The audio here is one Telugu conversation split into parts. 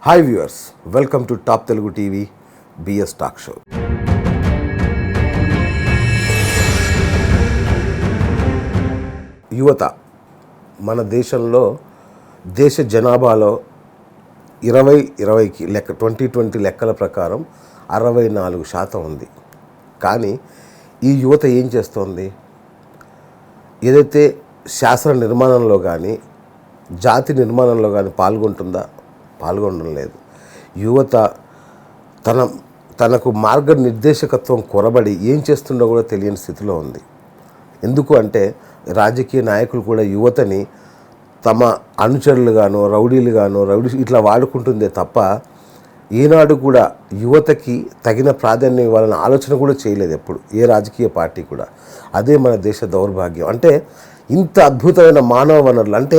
Hi viewers, welcome to top Telugu TV BS talk show. యువత మన దేశంలో దేశ జనాభాలో 2020కి లెక్క 2020 లెక్కల ప్రకారం 64% ఉంది. కానీ ఈ యువత ఏం చేస్తోంది? ఏదైతే శాస్త్ర నిర్మాణంలో కానీ జాతి నిర్మాణంలో కానీ పాల్గొనడం లేదు. యువత తనకు మార్గనిర్దేశకత్వం కొరబడి ఏం చేస్తుండో కూడా తెలియని స్థితిలో ఉంది. ఎందుకు అంటే రాజకీయ నాయకులు కూడా యువతని తమ అనుచరులుగానో రౌడీ ఇట్లా వాడుకుంటుందే తప్ప ఈనాడు కూడా యువతకి తగిన ప్రాధాన్యం ఇవ్వాలన్న ఆలోచన కూడా చేయలేదు ఎప్పుడు ఏ రాజకీయ పార్టీ కూడా. అదే మన దేశ దౌర్భాగ్యం. అంటే ఇంత అద్భుతమైన మానవ వనరులు, అంటే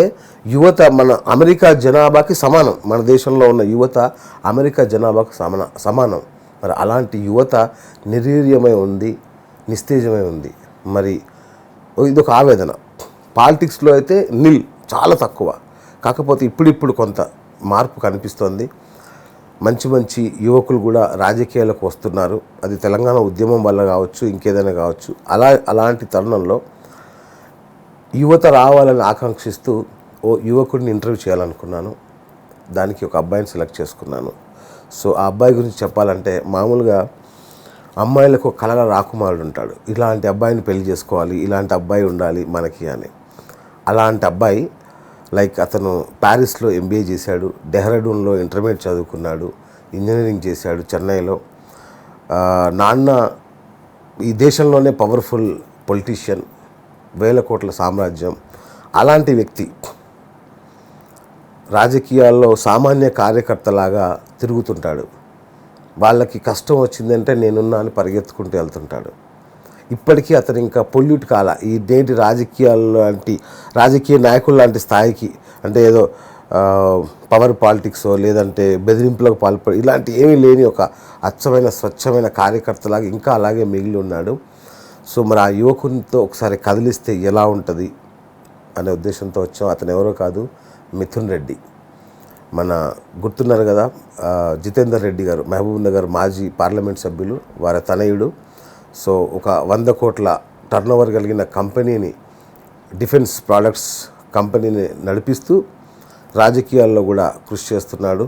యువత మన అమెరికా జనాభాకి సమానం. మన దేశంలో ఉన్న యువత అమెరికా జనాభాకు సమానం. మరి అలాంటి యువత నిర్వీర్యమై ఉంది, నిస్తేజమై ఉంది. మరి ఇదొక ఆవేదన. పాలిటిక్స్లో అయితే చాలా తక్కువ. కాకపోతే ఇప్పుడిప్పుడు కొంత మార్పు కనిపిస్తోంది. మంచి యువకులు కూడా రాజకీయాలకు వస్తున్నారు. అది తెలంగాణ ఉద్యమం వల్ల కావచ్చు, ఇంకేదైనా కావచ్చు. అలాంటి తరుణంలో యువత రావాలని ఆకాంక్షిస్తూ ఓ యువకుడిని ఇంటర్వ్యూ చేయాలనుకున్నాను. దానికి ఒక అబ్బాయిని సెలెక్ట్ చేసుకున్నాను. సో ఆ అబ్బాయి గురించి చెప్పాలంటే, మామూలుగా అమ్మాయిలకు కలల రాకుమారుడు ఉంటాడు, ఇలాంటి అబ్బాయిని పెళ్లి చేసుకోవాలి, ఇలాంటి అబ్బాయి ఉండాలి మనకి అని. అలాంటి అబ్బాయి అతను ప్యారిస్లో ఎంబీఏ చేశాడు, డెహ్రాడూన్లో ఇంటర్మీడియట్ చదువుకున్నాడు, ఇంజనీరింగ్ చేశాడు చెన్నైలో. నాన్న ఈ దేశంలోనే పవర్ఫుల్ పొలిటీషియన్, 1000 కోట్ల సామ్రాజ్యం. అలాంటి వ్యక్తి రాజకీయాల్లో సామాన్య కార్యకర్తలాగా తిరుగుతుంటాడు. వాళ్ళకి కష్టం వచ్చిందంటే నేనున్నా అని పరిగెత్తుకుంటూ వెళ్తుంటాడు. ఇప్పటికీ అతను ఇంకా పొల్యూట్ కాల ఈ నేటి రాజకీయ నాయకుల లాంటి స్థాయికి. అంటే ఏదో పవర్ పాలిటిక్సో లేదంటే బెదిరింపులకు పాల్పడి ఇలాంటి ఏమీ లేని ఒక అచ్చమైన స్వచ్ఛమైన కార్యకర్తలాగా ఇంకా అలాగే మిగిలి ఉన్నాడు. సో మరి ఆ యువకునితో ఒకసారి కదిలిస్తే ఎలా ఉంటుంది అనే ఉద్దేశంతో వచ్చాం. అతను ఎవరో కాదు, మిథున్ రెడ్డి. మన గుర్తున్నారు కదా, జితేందర్ రెడ్డి గారు, మహబూబ్ నగర్ మాజీ పార్లమెంట్ సభ్యులు, వారి తనయుడు. సో ఒక 100 కోట్ల టర్నోవర్ కలిగిన కంపెనీని, డిఫెన్స్ ప్రోడక్ట్స్ కంపెనీని నడిపిస్తూ రాజకీయాల్లో కూడా కృషి చేస్తున్నాడు.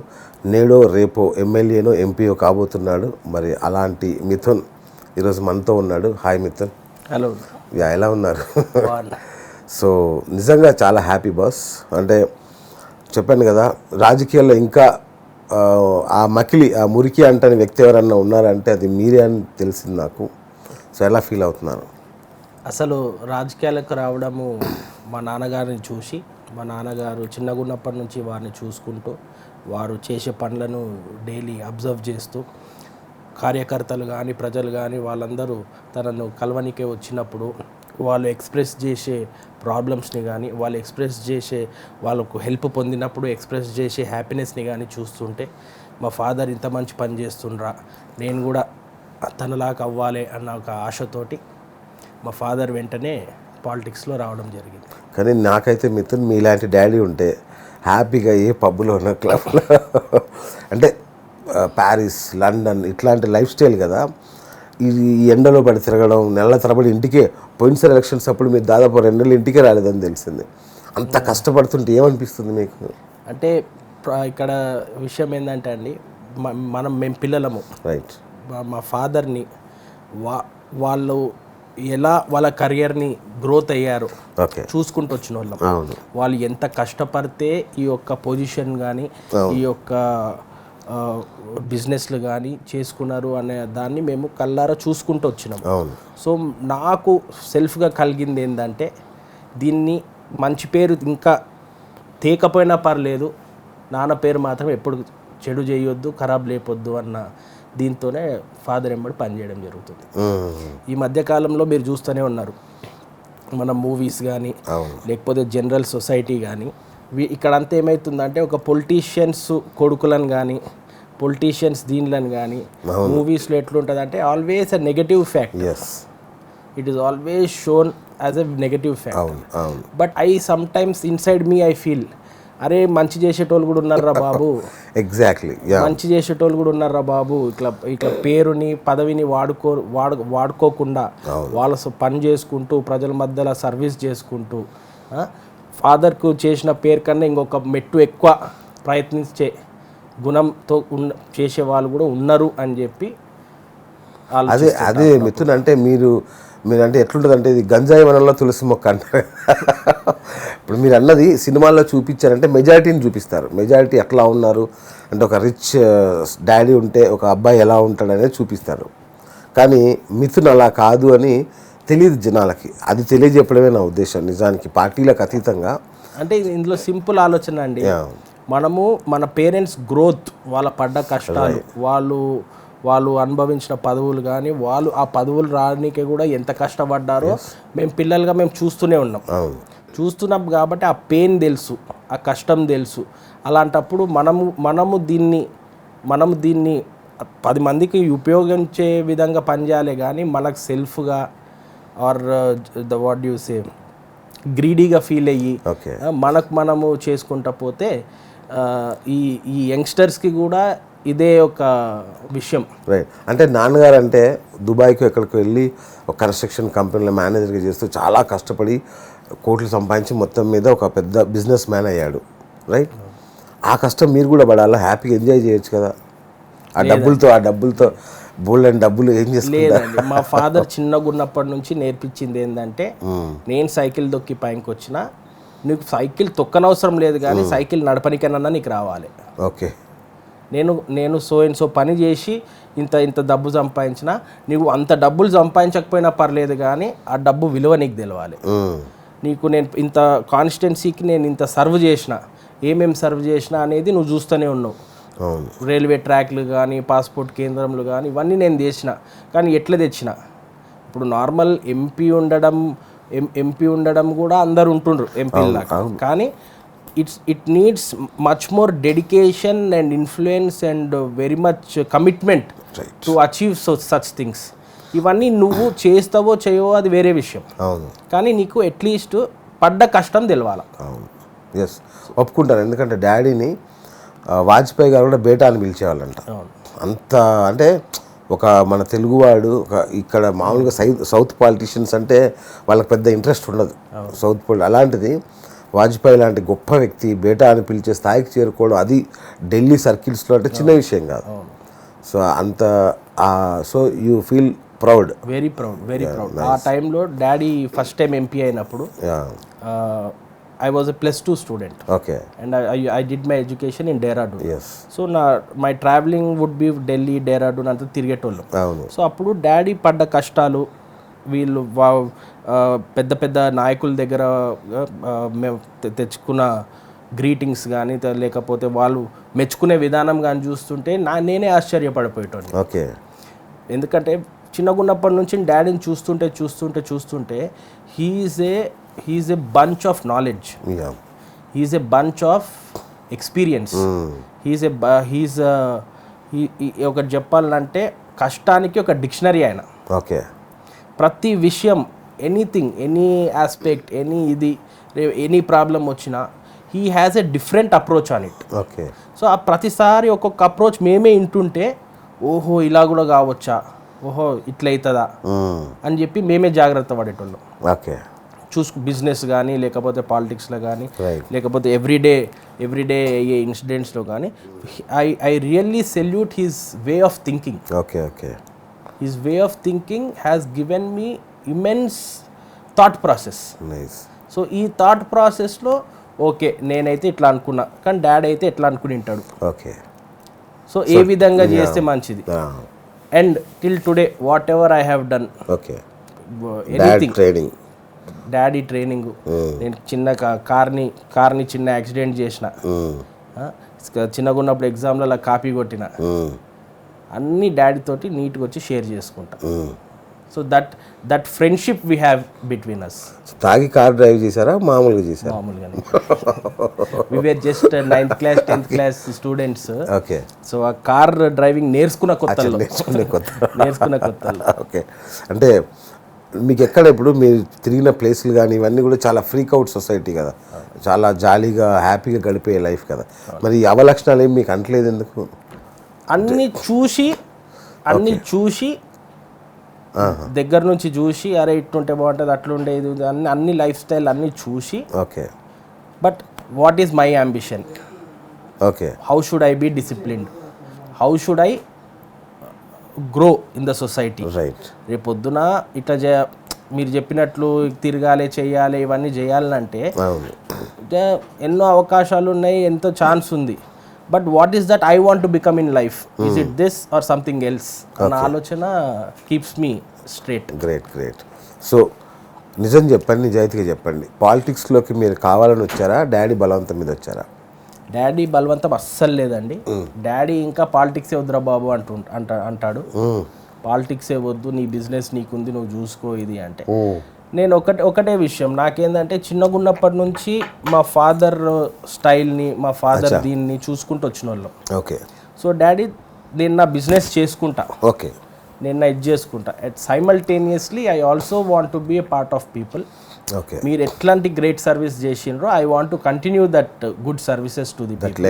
నేడో రేపో ఎమ్మెల్యేనో ఎంపీఓ కాబోతున్నాడు. మరి అలాంటి మిథున్ ఈరోజు మనతో ఉన్నాడు. హాయ్ మిథున్. హలో. ఎలా ఉన్నారు? సో నిజంగా చాలా హ్యాపీ బాస్. అంటే చెప్పాను కదా, రాజకీయాల్లో ఇంకా ఆ మురికి అంటని వ్యక్తి ఎవరన్నా ఉన్నారంటే అది మీరే అని తెలిసింది నాకు. సో ఎలా ఫీల్ అవుతున్నారు? అసలు రాజకీయాలకు రావడము మా నాన్నగారిని చూసి, మా నాన్నగారు చిన్నగా ఉన్నప్పటి నుంచి వారిని చూసుకుంటూ, వారు చేసే పనులను డైలీ అబ్జర్వ్ చేస్తూ, కార్యకర్తలు కానీ ప్రజలు కానీ వాళ్ళందరూ తనను కలవనికే వచ్చినప్పుడు వాళ్ళు ఎక్స్ప్రెస్ చేసే ప్రాబ్లమ్స్ని కానీ, వాళ్ళు ఎక్స్ప్రెస్ చేసే వాళ్ళకు హెల్ప్ పొందినప్పుడు ఎక్స్ప్రెస్ చేసే హ్యాపీనెస్ని కానీ చూస్తుంటే, మా ఫాదర్ ఇంత మంచి పని చేస్తుండ్రా, నేను కూడా తనలాగా అవ్వాలి అన్న ఒక ఆశతోటి మా ఫాదర్ వెంటనే పాలిటిక్స్లో రావడం జరిగింది. కానీ నాకైతే మిథున్ మీలాంటి డాడీ ఉంటే హ్యాపీగా ఏ పబ్లో ఉన్న క్లబ్లో అంటే ప్యారిస్, లండన్ ఇట్లాంటి లైఫ్ స్టైల్ కదా. ఈ ఎండలో పడి తిరగడం, నెలల తరబడి ఇంటికే, పోయినసారి ఎలక్షన్స్ అప్పుడు మీరు దాదాపు 2 నెలలు ఇంటికే రాలేదని తెలిసింది. అంత కష్టపడుతుంటే ఏమనిపిస్తుంది మీకు? అంటే ఇక్కడ విషయం ఏంటంటే అండి, మేము పిల్లలము, రైట్. మా ఫాదర్ని వాళ్ళు ఎలా వాళ్ళ కెరియర్ని గ్రోత్ అయ్యారు చూసుకుంటూ వచ్చిన వాళ్ళం. వాళ్ళు ఎంత కష్టపడితే ఈ యొక్క పొజిషన్ కానీ ఈ యొక్క బిజినెస్లు కానీ చేసుకున్నారు అనే దాన్ని మేము కళ్ళారా చూసుకుంటూ వచ్చినాం. సో నాకు సెల్ఫ్గా కలిగింది ఏంటంటే, దీన్ని మంచి పేరు ఇంకా తేకపోయినా పర్లేదు, నాన్న పేరు మాత్రం ఎప్పుడు చెడు చేయొద్దు, ఖరాబ్ లేపొద్దు అన్న దీంతోనే ఫాదర్ ఎంబడి పనిచేయడం జరుగుతుంది. ఈ మధ్యకాలంలో మీరు చూస్తూనే ఉన్నారు, మన మూవీస్ కానీ లేకపోతే జనరల్ సొసైటీ కానీ, ఇక్కడంతా ఏమవుతుందంటే ఒక పొలిటీషియన్స్ కొడుకులను కానీ పొలిటీషియన్స్ దీనిలను కానీ మూవీస్లో ఎట్లుంటుంది అంటే always a negative fact. It is always shown as a negative fact. But sometimes inside me I feel అరే మంచి చేసేటోళ్ళు కూడా ఉన్నారా బాబు, ఎగ్జాక్ట్లీ మంచి చేసేటోళ్ళు కూడా ఉన్నారా బాబు, ఇట్లా పేరుని పదవిని వాడుకోకుండా వాళ్ళ పని చేసుకుంటూ ప్రజల మధ్యలో సర్వీస్ చేసుకుంటూ ఫాదర్కు చేసిన పేరు కన్నా ఇంకొక మెట్టు ఎక్కువ ప్రయత్నించే గుణంతో చేసే వాళ్ళు కూడా ఉన్నారు అని చెప్పి అదే మిథున్ అంటే మీరు అంటే ఎట్లుంటుంది అంటే ఇది గంజాయి వనంలో తులసి మొక్క అంటారు. ఇప్పుడు మీరు అన్నది సినిమాల్లో చూపించారంటే మెజారిటీని చూపిస్తారు. మెజారిటీ ఎట్లా ఉన్నారు అంటే ఒక రిచ్ డాడీ ఉంటే ఒక అబ్బాయి ఎలా ఉంటాడు అనేది చూపిస్తారు. కానీ మిథున్ అలా కాదు అని తెలియదు జనాలకి. అది తెలియజెప్పడమే నా ఉద్దేశం. నిజానికి పార్టీలకు అతీతంగా అంటే ఇందులో సింపుల్ ఆలోచన అండి. మనము మన పేరెంట్స్ గ్రోత్, వాళ్ళ పడ్డ కష్టాలు, వాళ్ళు అనుభవించిన పదవులు కానీ వాళ్ళు ఆ పదవులు రావడానికి కూడా ఎంత కష్టపడ్డారో మేము పిల్లలుగా మేము చూస్తూనే చూస్తున్నాం కాబట్టి ఆ పెయిన్ తెలుసు, ఆ కష్టం తెలుసు. అలాంటప్పుడు మనము దీన్ని 10 మందికి ఉపయోగించే విధంగా పనిచేయాలి కానీ మనకు సెల్ఫ్గా ఆర్ వాట్ యూ సే గ్రీడీగా ఫీల్ అయ్యి మనము చేసుకుంటా పోతే ఈ యంగ్స్టర్స్కి కూడా ఇదే ఒక విషయం. రైట్. అంటే నాన్నగారు అంటే దుబాయ్కి ఎక్కడికి వెళ్ళి ఒక కన్స్ట్రక్షన్ కంపెనీలో మేనేజర్గా చేస్తూ చాలా కష్టపడి కోట్లు సంపాదించి మొత్తం మీద ఒక పెద్ద బిజినెస్ మ్యాన్ అయ్యాడు. రైట్. ఆ కష్టం మీరు కూడా పడాలా, హ్యాపీగా ఎంజాయ్ చేయొచ్చు కదా. ఆ డబ్బులతో బోల్డ్ అండ్ డబ్బులు ఏం చేస్తారు? మా ఫాదర్ చిన్నగా ఉన్నప్పటి నుంచి నేర్పించింది ఏంటంటే, నేను సైకిల్ దొక్కి పైకి వచ్చినా నీకు సైకిల్ తొక్కనవసరం లేదు కానీ సైకిల్ నడపనికన్నా నీకు రావాలి. ఓకే. నేను సో పని చేసి ఇంత డబ్బు సంపాదించినా నీవు అంత డబ్బులు సంపాదించకపోయినా పర్లేదు కానీ ఆ డబ్బు విలువ నీకు తెలవాలి. నీకు నేను ఇంత కాన్స్టిట్యున్సీకి నేను ఇంత సర్వ్ చేసిన, ఏమేమి సర్వ్ చేసిన అనేది నువ్వు చూస్తూనే ఉన్నావు. రైల్వే ట్రాక్లు కానీ పాస్పోర్ట్ కేంద్రంలు కానీ ఇవన్నీ నేను తెచ్చిన. కానీ ఎట్లా తెచ్చిన? ఇప్పుడు నార్మల్ ఎంపీ ఉండడం కూడా అందరు ఉంటుండ్రు ఎంపీలాగా, కానీ it needs much more dedication and influence and very much commitment to achieve such things. ఇవన్నీ నువ్వు చేస్తావో చేయవో అది వేరే విషయం, కానీ నీకు అట్లీస్ట్ పడ్డ కష్టం తెలవాలి. ఎస్, ఒప్పుకుంటాను. ఎందుకంటే డాడీని వాజ్పేయి గారు కూడా బేటా అని పిలిచేవాళ్ళంట. అంత అంటే ఒక మన తెలుగువాడు ఇక్కడ మామూలుగా సౌత్ పాలిటీషియన్స్ అంటే వాళ్ళకి పెద్ద ఇంట్రెస్ట్ ఉండదు సౌత్ అలాంటిది వాజ్పేయి లాంటి గొప్ప వ్యక్తి బేటా అని పిలిచే స్థాయికి చేరుకోవడం, అది ఢిల్లీ సర్కిల్స్లో అంటే చిన్న విషయం కాదు. సో అంత so you feel proud, very proud. ఆ టైంలో డాడీ ఫస్ట్ టైం ఎంపీ అయినప్పుడు I was a +2 student. Okay. And I did my education in Dehradun. Yes. So my traveling would be Delhi, Dehradun అంతా తిరిగేటోళ్ళం. సో అప్పుడు డాడీ పడ్డ కష్టాలు, వీళ్ళు పెద్ద పెద్ద నాయకుల దగ్గర మేము తెచ్చుకున్న గ్రీటింగ్స్ కానీ లేకపోతే వాళ్ళు మెచ్చుకునే విధానం కానీ చూస్తుంటే నేనే ఆశ్చర్యపడిపోయేటోని. ఓకే. ఎందుకంటే చిన్నగున్నప్పటి నుంచి డాడీని చూస్తుంటే he's a bunch of knowledge. Yeah. He's a bunch of experience. ఒకటి చెప్పాలంటే కష్టానికి ఒక డిక్షనరీ ఆయన. ఓకే. ప్రతి విషయం, anything, any aspect, any problem వచ్చినా he has a different approach on it. Okay. So ఆ ప్రతిసారి ఒక్కొక్క అప్రోచ్ మేమే వింటుంటే ఓహో ఇలా కూడా కావచ్చా, ఓహో ఇట్లా అవుతుందా అని చెప్పి మేమే జాగ్రత్త పడేటోళ్ళం. ఓకే. బిజినెస్ కానీ లేకపోతే పాలిటిక్స్లో కానీ లేకపోతే ఎవ్రీడే అయ్యే ఇన్సిడెంట్స్లో కానీ I really salute his way of thinking. Okay. Okay. His way of thinking has given me immense thought process. So ఈ థాట్ ప్రాసెస్లో ఓకే నేనైతే ఇట్లా అనుకున్నా కానీ డాడీ అయితే ఎట్లా అనుకుని ఉంటాడు. ఓకే. సో ఏ విధంగా చేస్తే మంచిది. And till today what ever I have done, okay, anything, daddy training, నేను చిన్న కార్ని చిన్న యాక్సిడెంట్ చేసిన, చిన్నగా ఉన్నప్పుడు ఎగ్జామ్లో అలా కాపీ కొట్టిన, అన్నీ డాడీ తోటి నీట్గా వచ్చి షేర్ చేసుకుంటా. So that friendship we have between us. తాగి కార్ డ్రైవ్ చేశారా మామూలుగా చేశారా? మామూలుగానే. We were just 9th class 10th class students. Okay. So ఆ కార్ డ్రైవింగ్ నేర్చుకున్న కొత్తలో. ఓకే. అంటే మీకు ఎక్కడ ఇప్పుడు మీరు తిరిగిన ప్లేసులు కానీ ఇవన్నీ కూడా చాలా ఫ్రీక్ అవుట్ సొసైటీ కదా, చాలా జాలీగా హ్యాపీగా గడిపే లైఫ్ కదా, మరి ఈ అవలక్షణాలు ఏమి మీకు అంటలేదు ఎందుకు? అన్నీ చూసి దగ్గర నుంచి చూసి అరే ఇట్టుంటే బాగుంటుంది అట్లుండేది అన్ని లైఫ్ స్టైల్ అన్నీ చూసి okay. But what is my ambition? Okay. How should I be disciplined? How should I grow in the society? Right. రేపొద్దున ఇట్లా మీరు చెప్పినట్లు తిరగాలి చేయాలి ఇవన్నీ చేయాలంటే ఎన్నో అవకాశాలు ఉన్నాయి, ఎంతో ఛాన్స్ ఉంది. But what is that I want to become in life? Is it this or something else అన్న ఆలోచన keeps me straight. Great. So నిజం చెప్పండి, నిజాయితీగా చెప్పండి, పాలిటిక్స్లోకి మీరు కావాలని వచ్చారా, డాడీ బలవంతం మీద వచ్చారా? డాడీ బలవంతం అస్సలు లేదండి. డాడీ ఇంకా పాలిటిక్సే వద్దురా బాబు అంటాడు. పాలిటిక్సే వద్దు, నీ బిజినెస్ నీకుంది, నువ్వు చూసుకో ఇది అంటే. నేను ఒకటే విషయం నాకేందంటే చిన్నగా ఉన్నప్పటి నుంచి మా ఫాదర్ స్టైల్ని మా ఫాదర్ దీన్ని చూసుకుంటూ వచ్చిన వాళ్ళం. ఓకే. సో డాడీ నేను నా బిజినెస్ చేసుకుంటా, ఓకే, నేను నా ఇది చేసుకుంటా. Simultaneously I also want to be a part of people. Okay. మీరు ఎట్లాంటి గ్రేట్ సర్వీస్ చేసిండ్రో I want to continue that good services to the people,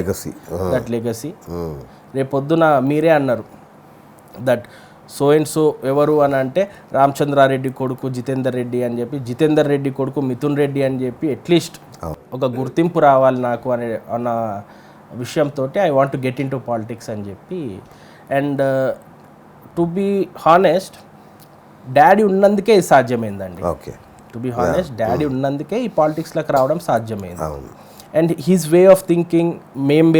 that legacy. రేపొద్దున మీరే అన్నారు దట్ సో అండ్ సో ఎవరు అని అంటే రామచంద్రారెడ్డి కొడుకు జితేందర్ రెడ్డి అని చెప్పి, జితేందర్ రెడ్డి కొడుకు మిథున్ రెడ్డి అని చెప్పి అట్లీస్ట్ ఒక గుర్తింపు రావాలి నాకు అన్న విషయంతో I want to get into politics అని చెప్పి. And to be honest daddy ఉన్నందుకే ఇది సాధ్యమైందండి. Okay. To be honest daddy ఉన్నందుకే ఈ పాలిటిక్స్లోకి రావడం సాధ్యమైంది. And his way of thinking మేము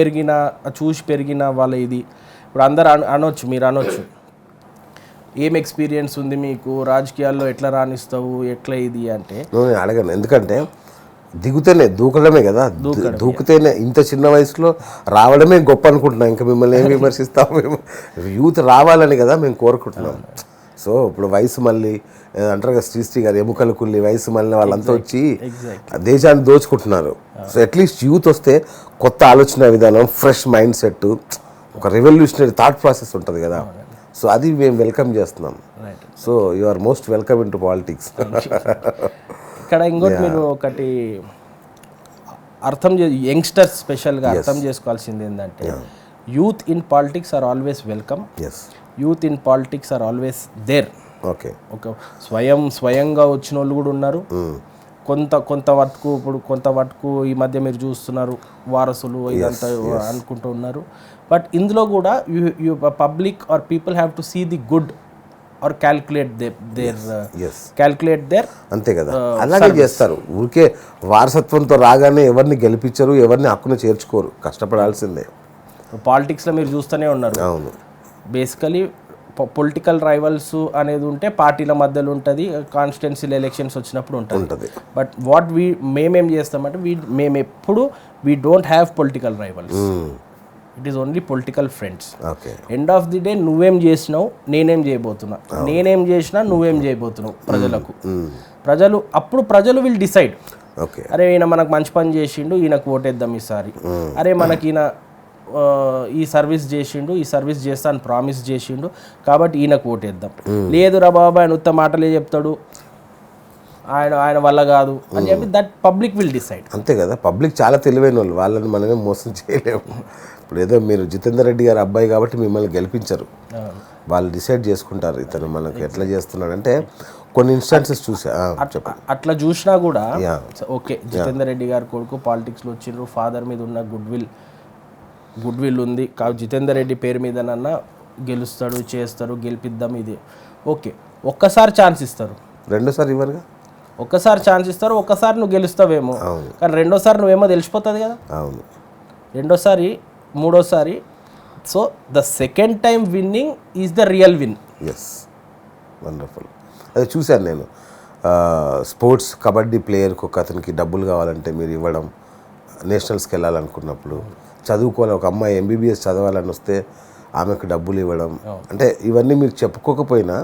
చూసి పెరిగిన వాళ్ళ ఇది. ఇప్పుడు అందరు అనొచ్చు, మీరు అనొచ్చు ఏం ఎక్స్పీరియన్స్ ఉంది మీకు, రాజకీయాల్లో ఎట్లా రాణిస్తావు, ఎట్లా ఇది అంటే. నేను అడగను, ఎందుకంటే దూకడమే కదా, దూకితేనే ఇంత చిన్న వయసులో రావడమే గొప్ప అనుకుంటున్నాం. ఇంకా మిమ్మల్ని ఏం విమర్శిస్తాము? మేము యూత్ రావాలని కదా మేము కోరుకుంటున్నాం. సో ఇప్పుడు వయసు మళ్ళీ అంటారు కదా, శ్రీశ్రీ గారు ఎముకల కుల్లి వయసు మళ్ళీ వాళ్ళంతా వచ్చి దేశాన్ని దోచుకుంటున్నారు. సో అట్లీస్ట్ యూత్ వస్తే కొత్త ఆలోచన విధానం, ఫ్రెష్ మైండ్ సెట్, ఒక రెవల్యూషనరీ థాట్ ప్రాసెస్ ఉంటుంది కదా. సో అది మేము వెల్కమ్ చేస్తున్నాం. So you are most welcome into politics. ఇక్కడ ఇంకోటి మీరు ఒకటి యంగ్స్టర్స్ స్పెషల్గా అర్థం చేసుకోవాల్సింది ఏంటంటే youth in politics are always welcome. Youth in politics are always there. Okay. ఒక స్వయంగా వచ్చిన వాళ్ళు కూడా ఉన్నారు. కొంత వరకు ఈ మధ్య మీరు చూస్తున్నారు వారసులు ఇదంతా అనుకుంటూ ఉన్నారు. బట్ ఇందులో కూడా you public or people have to see the good or calculate there. అంతే కదా, అలాగే చేస్తారు. ఊరికే వారసత్వంతో రాగానే ఎవరిని గెలిపించరు, ఎవరిని హక్కును చేర్చుకోరు, కష్టపడాల్సిందే. పాలిటిక్స్లో మీరు చూస్తూనే ఉన్నారు. అవును. బేసికలీ పొలిటికల్ రైవల్స్ అనేది ఉంటే పార్టీల మధ్యలో ఉంటుంది, కాన్స్టిట్యున్సీ ఎలక్షన్స్ వచ్చినప్పుడు ఉంటుంది. బట్ మేమేం చేస్తామంటే మేము ఎప్పుడు we don't have political rivals. It is only political friends. End of the day నువ్వేం చేసినావు, నేనేం చేయబోతున్నా, నేనేం చేసినా నువ్వేం చేయబోతున్నావు ప్రజలు విల్ డిసైడ్. అరే ఈయన మనకు మంచి పని చేసిండు, ఈయనకు ఓటేద్దాం ఈసారి. అరే మనకి ఈయన ఈ సర్వీస్ చేసిండు, ఈ సర్వీస్ చేస్తాను ప్రామిస్ చేసిండు కాబట్టి ఈయనకు ఓటేద్దాం. లేదు రా బాబా ఆయన ఉత్త మాటలే చెప్తాడు, ఆయన వల్ల కాదు అని చెప్పి దట్ పబ్లిక్ విల్ డిసైడ్. అంతే కదా, పబ్లిక్ చాలా తెలివైన వాళ్ళు, వాళ్ళని మనమే మోసం చేయలేము. ఇప్పుడు ఏదో మీరు జితేందర్ రెడ్డి గారు అబ్బాయి కాబట్టి మిమ్మల్ని గెలిపించరు, వాళ్ళు డిసైడ్ చేసుకుంటారు ఇతను మనకు ఎట్లా చేస్తున్నాడు అంటే. కొన్ని ఇన్స్టాన్సెస్ చూసా, అట్లా చూసినా కూడా ఓకే జితేందర్ రెడ్డి గారు కొడుకు పాలిటిక్స్లో వచ్చిండ్రు, ఫాదర్ మీద ఉన్న గుడ్ విల్ ఉంది, జితేందర్ రెడ్డి పేరు మీదనన్నా గెలుస్తాడు, చేస్తాడు, గెలిపిద్దాం ఇది ఓకే. ఒక్కసారి ఛాన్స్ ఇస్తారు, రెండోసారి ఇవ్వరుగా. ఒక్కసారి ఛాన్స్ ఇస్తారు, ఒక్కసారి నువ్వు గెలుస్తావేమో, కానీ రెండోసారి నువ్వేమో తెలిసిపోతుంది కదా. అవును. రెండోసారి మూడోసారి, so the second time winning is the real win. Yes, wonderful. అది చూశాను నేను. స్పోర్ట్స్ కబడ్డీ ప్లేయర్కి ఒక అతనికి డబ్బులు కావాలంటే మీరు ఇవ్వడం, నేషనల్స్కి వెళ్ళాలనుకున్నప్పుడు, చదువుకోవాలి ఒక అమ్మాయి ఎంబీబీఎస్ చదవాలని వస్తే ఆమెకు డబ్బులు ఇవ్వడం, అంటే ఇవన్నీ మీరు చెప్పుకోకపోయినా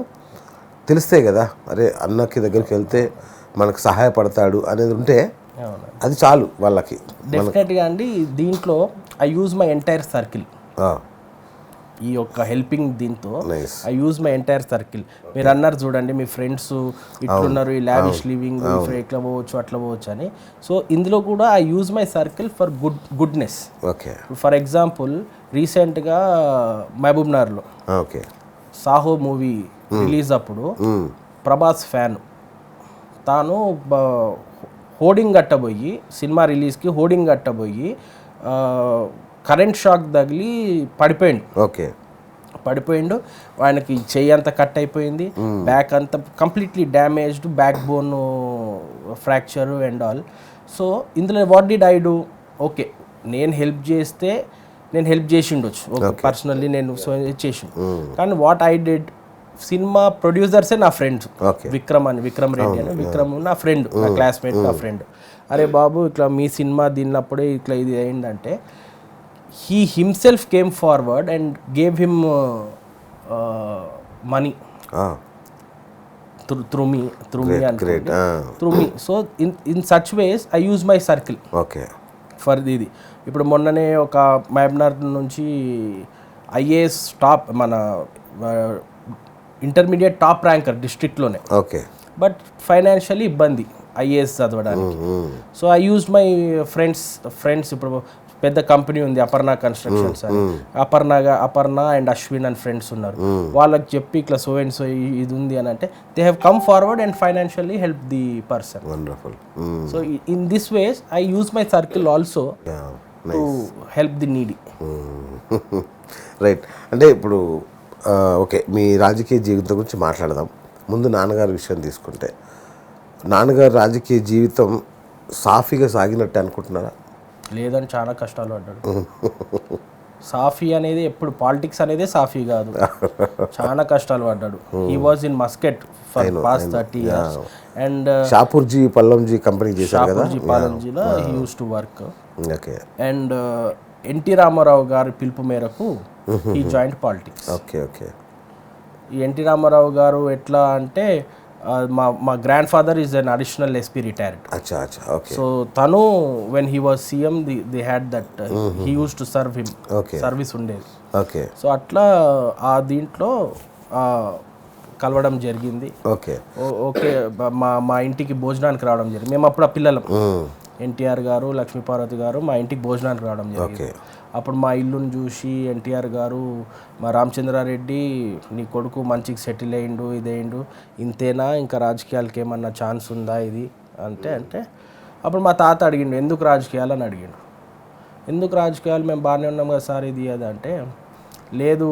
తెలుస్తాయి కదా. అరే అన్నకి దగ్గరికి వెళ్తే మనకు సహాయపడతాడు అనేది ఉంటే అది చాలు వాళ్ళకి. డెఫినెట్గా అండి. దీంట్లో I use my entire circle. ఈ యొక్క హెల్పింగ్ దీంతో nice. I use my entire circle. మీరు అన్నారు చూడండి మీ ఫ్రెండ్స్ ఇట్లున్నారు, ఈ లావిష్ లివింగ్, ఇట్లా పోవచ్చు అట్లా పోవచ్చు అని. సో ఇందులో కూడా I use my circle for goodness. Okay for example రీసెంట్గా మహబూబ్నగర్లో ఓకే సాహో మూవీ రిలీజ్ అప్పుడు ప్రభాస్ ఫ్యాన్ తాను హోర్డింగ్ కట్టబోయి, సినిమా రిలీజ్కి హోర్డింగ్ కట్టబోయి కరెంట్ షాక్ తగిలి పడిపోయిండు. ఓకే పడిపోయిండు, ఆయనకి చెయ్యి అంతా కట్ అయిపోయింది, బ్యాక్ అంతా completely damaged, back bone fracture and all. So ఇందులో what did I do? Okay నేను హెల్ప్ చేస్తే నేను హెల్ప్ చేసి ఉండొచ్చు, ఓకే పర్సనల్లీ నేను చేసి, కానీ వాట్ ఐ డిడ్, సినిమా ప్రొడ్యూసర్సే నా ఫ్రెండ్స్, విక్రమ్ రెడ్డి అని, విక్రమ్ నా ఫ్రెండ్, నా క్లాస్మేట్, నా ఫ్రెండ్. అరే బాబు ఇట్లా మీ సినిమా దీన్నప్పుడే ఇట్లా ఇది అయిందంటే he himself came forward and gave him money through me and through me. So in such ways I use my circle okay for ఇది. ఇప్పుడు మొన్ననే ఒక మహబూబ్నగర్ నుంచి ఐఏఎస్ టాప్ మన ఇంటర్మీడియట్ టాప్ ర్యాంకర్ డిస్ట్రిక్ట్లోనే, ఓకే బట్ ఫైనాన్షియలీ ఇబ్బంది ఐఏఎస్ చదవడానికి. So I use my friends ఇప్పుడు పెద్ద కంపెనీ ఉంది అపర్ణ కన్స్ట్రక్షన్స్ అని, Aparna and Ashwin and friends ఉన్నారు, వాళ్ళకి చెప్పి ఇట్లా సో అండ్ సో ఇది ఉంది అని అంటే they have come forward and financially help the person. Wonderful. So in this ways I use my circle also to help the needy. Right. అంటే ఇప్పుడు ఓకే మీ రాజకీయ జీవితం గురించి మాట్లాడదాం. ముందు నాన్నగారి విషయం తీసుకుంటే, నాన్నగారి రాజకీయ జీవితం సాఫీగా సాగినట్టు అనుకుంటున్నారా? లేదని చాలా కష్టాలు పడ్డాడు. సాఫీ అనేది ఎప్పుడు పాలిటిక్స్ అనేది సాఫీ కాదు, చాలా కష్టాలు పడ్డాడు. He was in Muscat for past 30 years and Shapoorji Pallonji company చేశారు కదా, షాపూర్జీ పాలంజీలో he use to work. Okay. And NT Ramarao గారి పిలుపు మేరకు he joined politics. Okay okay. ఈ ఎన్టీ రామారావు గారు ఎట్లా అంటే మా grand father is an additional SP retired. అచ్చా అచ్చా. ఓకే. సో తను when he was CM they had that he use to serve him, service ఉండేది. ఓకే. సో అట్లా ఆ దీంట్లో కలవడం జరిగింది. ఓకే ఓకే మా ఇంటికి భోజనానికి రావడం జరిగింది. మేము అప్పుడు ఆ పిల్లలం, ఎన్టీఆర్ గారు లక్ష్మీపార్వతి గారు మా ఇంటికి భోజనానికి రావడం జరిగింది. అప్పుడు మా ఇల్లుని చూసి ఎన్టీఆర్ గారు, మా రామచంద్రారెడ్డి నీ కొడుకు మంచిగా సెటిల్ అయ్యిండు, ఇదేండు, ఇంతేనా ఇంకా రాజకీయాలకి ఏమన్నా ఛాన్స్ ఉందా ఇది అంటే అప్పుడు మా తాత అడిగిండు ఎందుకు రాజకీయాలు అని అడిగిండు. ఎందుకు రాజకీయాలు, మేము బాగానే ఉన్నాం కదా సార్ ఇది అది అంటే, లేదు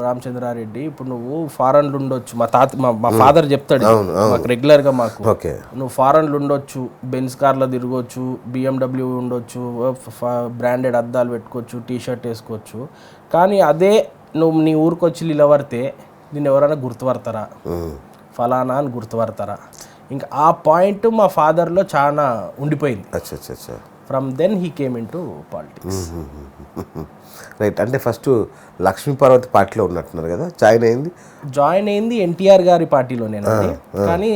రామచంద్రారెడ్డి ఇప్పుడు నువ్వు ఫారెన్లు ఉండొచ్చు, మా ఫాదర్ చెప్తాడు మాకు రెగ్యులర్గా, మాకు నువ్వు ఫారెన్లు ఉండొచ్చు, బెన్స్ కార్లో తిరగొచ్చు, BMW ఉండొచ్చు, బ్రాండెడ్ అద్దాలు పెట్టుకోవచ్చు, టీషర్ట్ వేసుకోవచ్చు, కానీ అదే నువ్వు నీ ఊరికి వచ్చి నిలబడితే దీన్ని ఎవరైనా గుర్తుపడతారా, ఫలానా అని గుర్తుపడతారా. ఇంకా ఆ పాయింట్ మా ఫాదర్లో చాలా ఉండిపోయింది. From then he came into politics. Right. అంటే ఫస్ట్ లక్ష్మీపార్వతి పార్టీలో ఉన్నట్టున్నారు కదా, జాయిన్ అయింది ఎన్టీఆర్ గారి పార్టీలోనేనండి, కానీ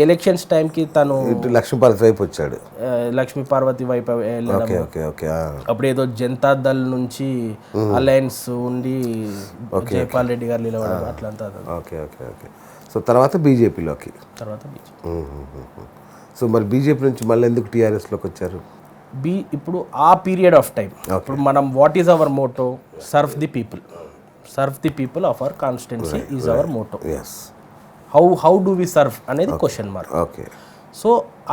ఎలక్షన్స్ టైంకి తను లక్ష్మీపార్వతి వైపు వచ్చాడు, లక్ష్మీపార్వతి వైపు వెళ్ళడం. అప్పుడు ఏదో జనతా దళ్ నుంచి అలయన్స్ ఉండి జైపాల్ రెడ్డి గారు నిలబడడం అట్లంతా. Okay okay okay. సో తర్వాత బీజేపీలోకి. సో మరి బీజేపీ నుంచి మళ్ళీ ఎందుకు టీఆర్ఎస్లోకి వచ్చారు? ఇప్పుడు ఆ పీరియడ్ ఆఫ్ టైం, ఇప్పుడు మనం what is our motto, serve the people of our constituency is our motto. How do we serve అనేది క్వశ్చన్ మార్క్. ఓకే. సో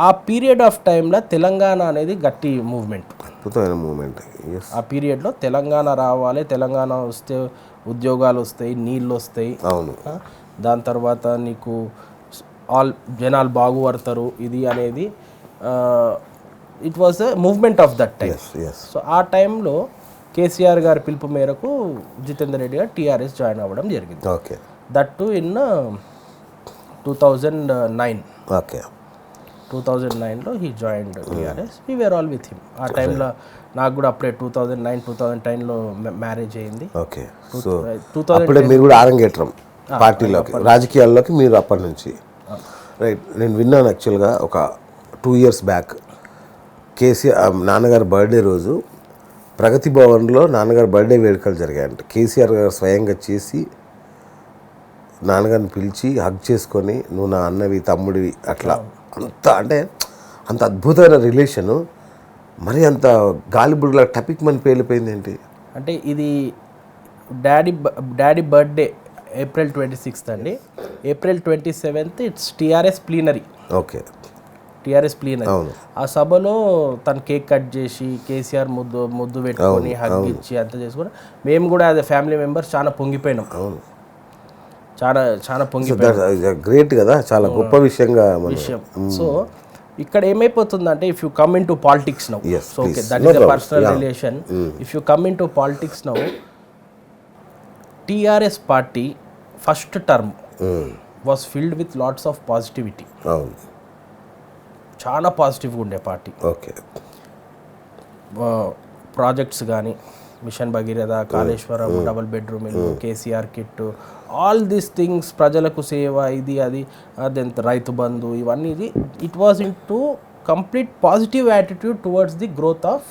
ఆ పీరియడ్ ఆఫ్ టైంలో తెలంగాణ అనేది గట్టి మూవ్మెంట్, అద్భుతమైన మూవ్మెంట్. ఆ పీరియడ్లో తెలంగాణ రావాలి, తెలంగాణ వస్తే ఉద్యోగాలు వస్తాయి, నీళ్ళు వస్తాయి, అవును, దాని తర్వాత నీకు జనాలు బాగుపడతారు, ఇది అనేది it was a movement of that time. So ఆ టైంలో కేసీఆర్ గారి పిలుపు మేరకు జితేందర్ రెడ్డి గారు టీఆర్ఎస్ జాయిన్ అవ్వడం జరిగింది. Okay. That to in 2009. Okay. 2009లో he joined TRS. We were all with him. ఆ టైంలో నాకు కూడా అప్పుడే 2009-2010లో మ్యారేజ్ అయింది. ఓకే. సో అప్పుడే మీరు కూడా ఆరంగేట్రం పార్టీలోకి, రాజకీయాల్లోకి మీరు అప్పటి నుంచి. రైట్. నేను విన్నాను యాక్చువల్గా ఒక 2 years బ్యాక్ కేసీఆర్ నాన్నగారు బర్త్డే రోజు ప్రగతి భవన్లో నాన్నగారు బర్త్డే వేడుకలు జరిగాయంట. కేసీఆర్ గారు స్వయంగా చేసి నాన్నగారిని పిలిచి హగ్ చేసుకొని నువ్వు నా అన్నవి తమ్ముడివి అట్లా అంత అంటే అంత అద్భుతమైన రిలేషను. మరి అంత గాలిబుడ్లా టపిక్ మని పేలిపోయింది ఏంటి? అంటే ఇది డాడీ బర్త్డే April 26th అండి. April 27th it's TRS plenary. Okay, TRS plenary. ఆ సభలో తను కేక్ కట్ చేసి కేసీఆర్ ముద్దు పెట్టుకొని హగ్ ఇచ్చి అంతా చేసుకొని మేము కూడా యాజ్ ఎ ఫ్యామిలీ మెంబర్స్ చాలా పొంగిపోయినాం. చాలా పొంగిపోయినాం. గ్రేట్ కదా, చాలా గొప్ప విషయంగా విషయం. సో ఇక్కడ ఏమైపోతుందంటే if you come into politics now, so okay that is a personal relation. If you come into politics now, TRS party first term was filled with lots of positivity. చాలా పాజిటివ్గా ఉండే పార్టీ. ఓకే, ప్రాజెక్ట్స్ కానీ mission Bhagiratha, Kaleshwaram, double bedroom ఇల్లు, KCR kit, all these things, ప్రజలకు సేవ, ఇది అది అదెంత రైతు బంధు, ఇవన్నీ ఇది it was in to complete positive attitude towards the growth of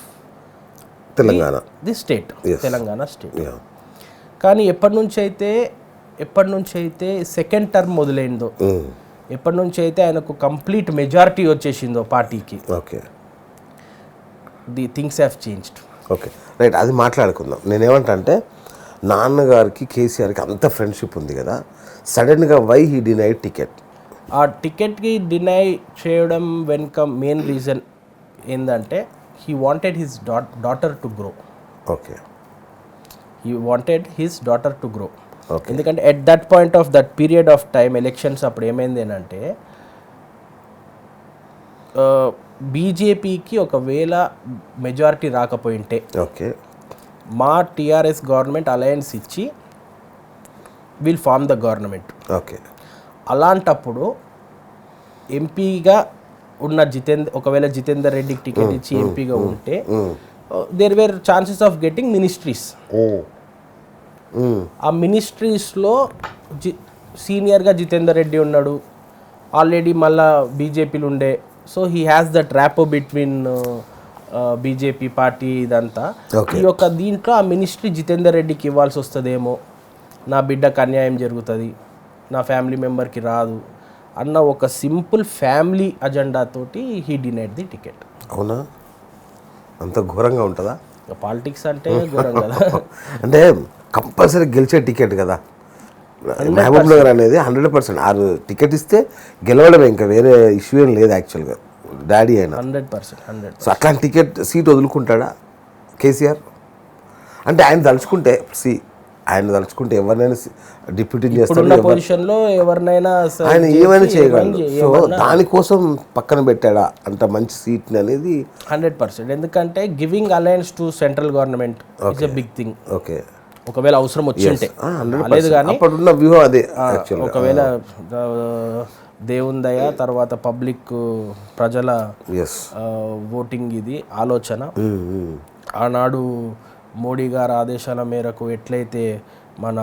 Telangana, the state, Telangana state. కానీ ఎప్పటి నుంచి అయితే సెకండ్ టర్మ్ మొదలైందో, ఎప్పటి నుంచి అయితే ఆయనకు కంప్లీట్ మెజారిటీ వచ్చేసిందో పార్టీకి, okay, the things have changed. Okay, right, అది మాట్లాడుకుందాం. నేనేమంటా అంటే నాన్నగారికి కేసీఆర్కి అంత ఫ్రెండ్షిప్ ఉంది కదా, సడన్గా వై హీ డినైడ్ టికెట్? ఆ టికెట్కి డినై చేయడం వెనుక మెయిన్ రీజన్ ఏంటంటే he wanted his daughter to grow. Okay, he wanted his daughter to grow. ఎందుకంటే at that point of that period of time elections అప్పుడు ఏమైంది అంటే బీజేపీకి ఒకవేళ మెజారిటీ రాకపోయింటే ఓకే, మా టీఆర్ఎస్ గవర్నమెంట్ అలయన్స్ ఇచ్చి will form the government. Okay, అలాంటప్పుడు ఎంపీగా ఉన్న ఒకవేళ జితేందర్ రెడ్డికి టికెట్ ఇచ్చి ఎంపీగా ఉంటే there were chances of getting ministries. ఆ మినిస్ట్రీస్లో సీనియర్గా జితేందర్ రెడ్డి ఉన్నాడు, ఆల్రెడీ మళ్ళా బీజేపీలు ఉండే. So he has that rapport between BJP party ఇదంతా. ఈ యొక్క దీంట్లో ఆ మినిస్ట్రీ జితేందర్ రెడ్డికి ఇవ్వాల్సి వస్తుందేమో, నా బిడ్డకు అన్యాయం జరుగుతుంది, నా ఫ్యామిలీ మెంబర్కి రాదు అన్న ఒక సింపుల్ ఫ్యామిలీ అజెండా తోటి హీ డినైడ్ ది టికెట్. అవునా? అంత ఘోరంగా ఉంటుందా పాలిటిక్స్ అంటే? ఘోరం కదా. అంటే కంపల్సరీ గెలిచే టికెట్ కదా మహబూబ్ నగర్ అనేది. 100% ఆ టికెట్ ఇస్తే గెలవడమే, ఇంకా వేరే ఇష్యూ ఏం లేదు యాక్చువల్గా. డాడీ అయినా 100%. సో అట్లాంటి టికెట్ సీట్ వదులుకుంటాడా కేసీఆర్? అంటే ఆయన తలుచుకుంటే ఎవరినైనా డిప్యూటీ చేస్తాడు, పొజిషన్లో ఎవరినైనా ఆయన ఏమైనా చేయగలరు. సో దానికోసం పక్కన పెట్టాడా అంత మంచి సీట్ అనేది? 100%. ఎందుకంటే giving alliance to central government is a big thing. Okay, ఒకవేళ అవసరం వచ్చింటే లేదు కానీ అప్పుడున్న వ్యూహం అదే. ఒకవేళ దేవుని దయ తర్వాత పబ్లిక్ ప్రజల ఓటింగ్ ఇది ఆలోచన. ఆనాడు మోడీ గారి ఆదేశాల మేరకు ఎట్లయితే మన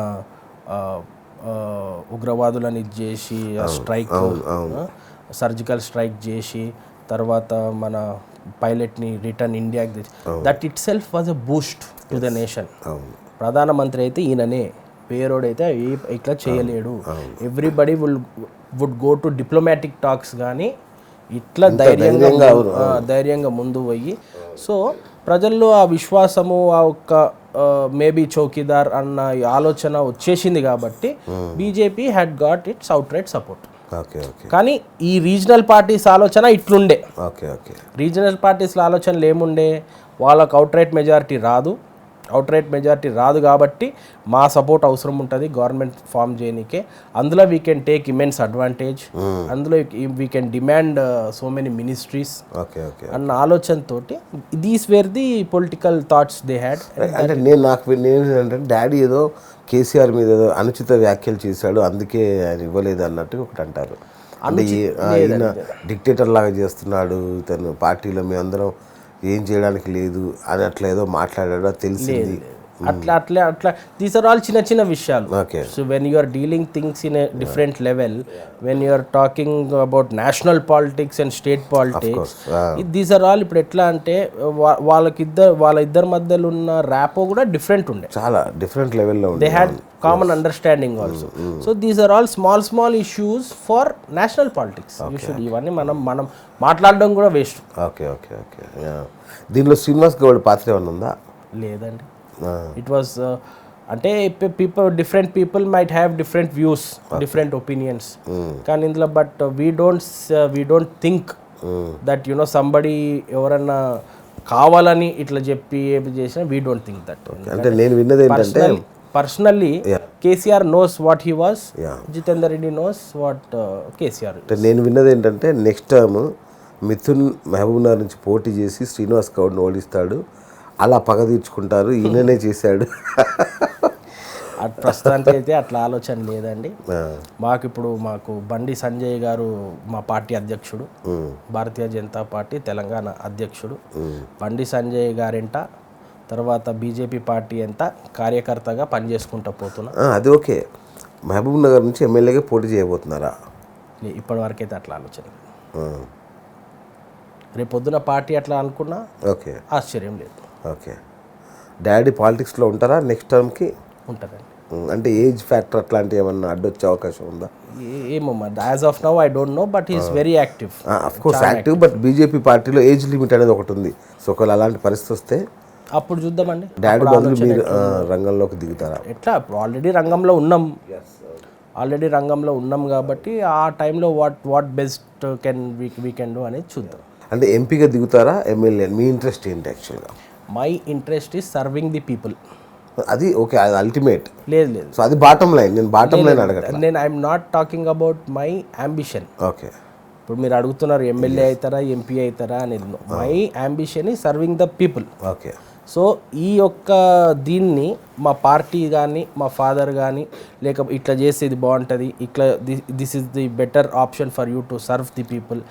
ఉగ్రవాదులను ఇది చేసి స్ట్రైక్, సర్జికల్ స్ట్రైక్ చేసి తర్వాత మన పైలట్ని రిటర్న్ ఇండియాకి తెచ్చి, that itself was a boost to the nation. ప్రధానమంత్రి అయితే ఈయననే, వేరోడైతే ఇట్లా చేయలేడు. Everybody would go to diplomatic talks కానీ ఇట్లా ధైర్యంగా ముందు పోయి. సో ప్రజల్లో ఆ విశ్వాసము, ఆ ఒక్క మేబీ చౌకీదార్ అన్న ఆలోచన వచ్చేసింది కాబట్టి BJP had got it's out right support. కానీ ఈ రీజనల్ పార్టీస్ ఆలోచన ఇట్లుండే. రీజనల్ పార్టీస్ల ఆలోచనలు ఏముండే, వాళ్ళకు అవుట్ రైట్ మెజారిటీ రాదు కాబట్టి మా సపోర్ట్ అవసరం ఉంటుంది గవర్నమెంట్ ఫామ్ చేయనీకే. అందులో we can take immense advantage, అందులో we can demand so many ministries అన్న ఆలోచనతోటి these were the political thoughts they had. అంటే నేను ఏంటంటే డాడీ ఏదో కేసీఆర్ మీద ఏదో అనుచిత వ్యాఖ్యలు చేశాడు అందుకే ఆయన ఇవ్వలేదు అన్నట్టు ఒకటి అంటారు. అంటే ఈయన డిక్టేటర్ లాగా చేస్తున్నాడు, ఇతను పార్టీలో మీ అందరం ఏం చేయడానికి లేదు అని అట్లా ఏదో మాట్లాడాడో తెలిసింది. అట్లా దీస్ ఆర్ ఆల్ చిన్న చిన్న విషయాలు. Okay. So when you are dealing things in a different level, when you are talking about national politics and state politics, these are all ఇప్పుడు ఎట్లా అంటే వాళ్ళ ఇద్దరి మధ్యలో ఉన్న ర్యాపో కూడా డిఫరెంట్ ఉండే, చాలా డిఫరెంట్ లెవెల్లో ఉంది. They had common understanding also. So these are all small issues for national politics. ఇవన్నీ మనం మాట్లాడడం కూడా వేస్ట్. Okay okay okay. దీనిలో శ్రీనివాస్ గౌడ్ పాత్ర ఏమన్నా ఉందా? లేదండి. ఇట్ వాస్ అంటే different people might have different views, different opinions, కానీ ఇందులో but we don't think that you know somebody ఎవరన్నా కావాలని ఇట్లా చెప్పి ఏమి చేసినా వీ డోంట్ థింక్ దట్. అంటే నేను విన్నది ఏంటంటే personally KCR knows what he was, Jitender Reddy knows what KCR. అంటే నేను విన్నది ఏంటంటే నెక్స్ట్ టర్మ్ మిథున్ మహబూబ్నగర్ నుంచి పోటీ చేసి శ్రీనివాస్ గౌడ్ని ఓడిస్తాడు, అలా పగ తీర్చుకుంటారు, ఈయననే చేశాడు. ప్రస్తుతానికి అయితే అట్లా ఆలోచన లేదండి. మాకు బండి సంజయ్ గారు మా పార్టీ అధ్యక్షుడు, భారతీయ జనతా పార్టీ తెలంగాణ అధ్యక్షుడు. బండి సంజయ్ గారింట తర్వాత బీజేపీ పార్టీ ఎంత కార్యకర్తగా పనిచేసుకుంటూ పోతున్నా. అది ఓకే. మహబూబ్ నగర్ నుంచి ఎమ్మెల్యేగా పోటీ చేయబోతున్నారా? ఇప్పటి వరకు అయితే అట్లా ఆలోచన. రేపు పొద్దున పార్టీ అట్లా అనుకున్నా ఓకే, ఆశ్చర్యం లేదు. ఓకే. డాడీ పాలిటిక్స్లో ఉంటారా నెక్స్ట్ టర్మ్కి? ఉంటుందండి. అంటే ఏజ్ ఫ్యాక్టర్ అట్లాంటివి ఏమన్నా అడ్డొచ్చే అవకాశం ఉందా? ఏమో as of now I don't know, but is very active. Of course active, but BJP పార్టీలో ఏజ్ లిమిట్ అనేది ఒకటి ఉంది. సో ఒకవేళ అలాంటి పరిస్థితి వస్తే అప్పుడు చూద్దామండి. డాడీ బదులు మీరు రంగంలోకి దిగుతారా? ఎట్లా ఇప్పుడు ఆల్రెడీ రంగంలో ఉన్నాం కాబట్టి ఆ టైంలో what best we can do అనేది చూద్దాం. అంటే ఎంపీగా దిగుతారా, ఎమ్మెల్యే? మీ ఇంట్రెస్ట్ ఏంటి యాక్చువల్గా? My interest is serving the people. అది ఓకే, అది అల్టిమేట్. లేదు సో అది బాటమ్ లైన్. నేను బాటమ్ లైన్ అడగట్లేదు. నేను I'm not talking about my ambition. Okay. ఇప్పుడు మీరు అడుగుతున్నారు ఎమ్మెల్యే అవుతారా ఎంపీ అవుతారా అనేది. My ambition is serving the people. Okay. So ఈ యొక్క దీన్ని మా పార్టీ కానీ మా ఫాదర్ కానీ లేక ఇట్లా చేస్తే ఇది బాగుంటుంది, ఇట్లా this is the better option for you to serve the people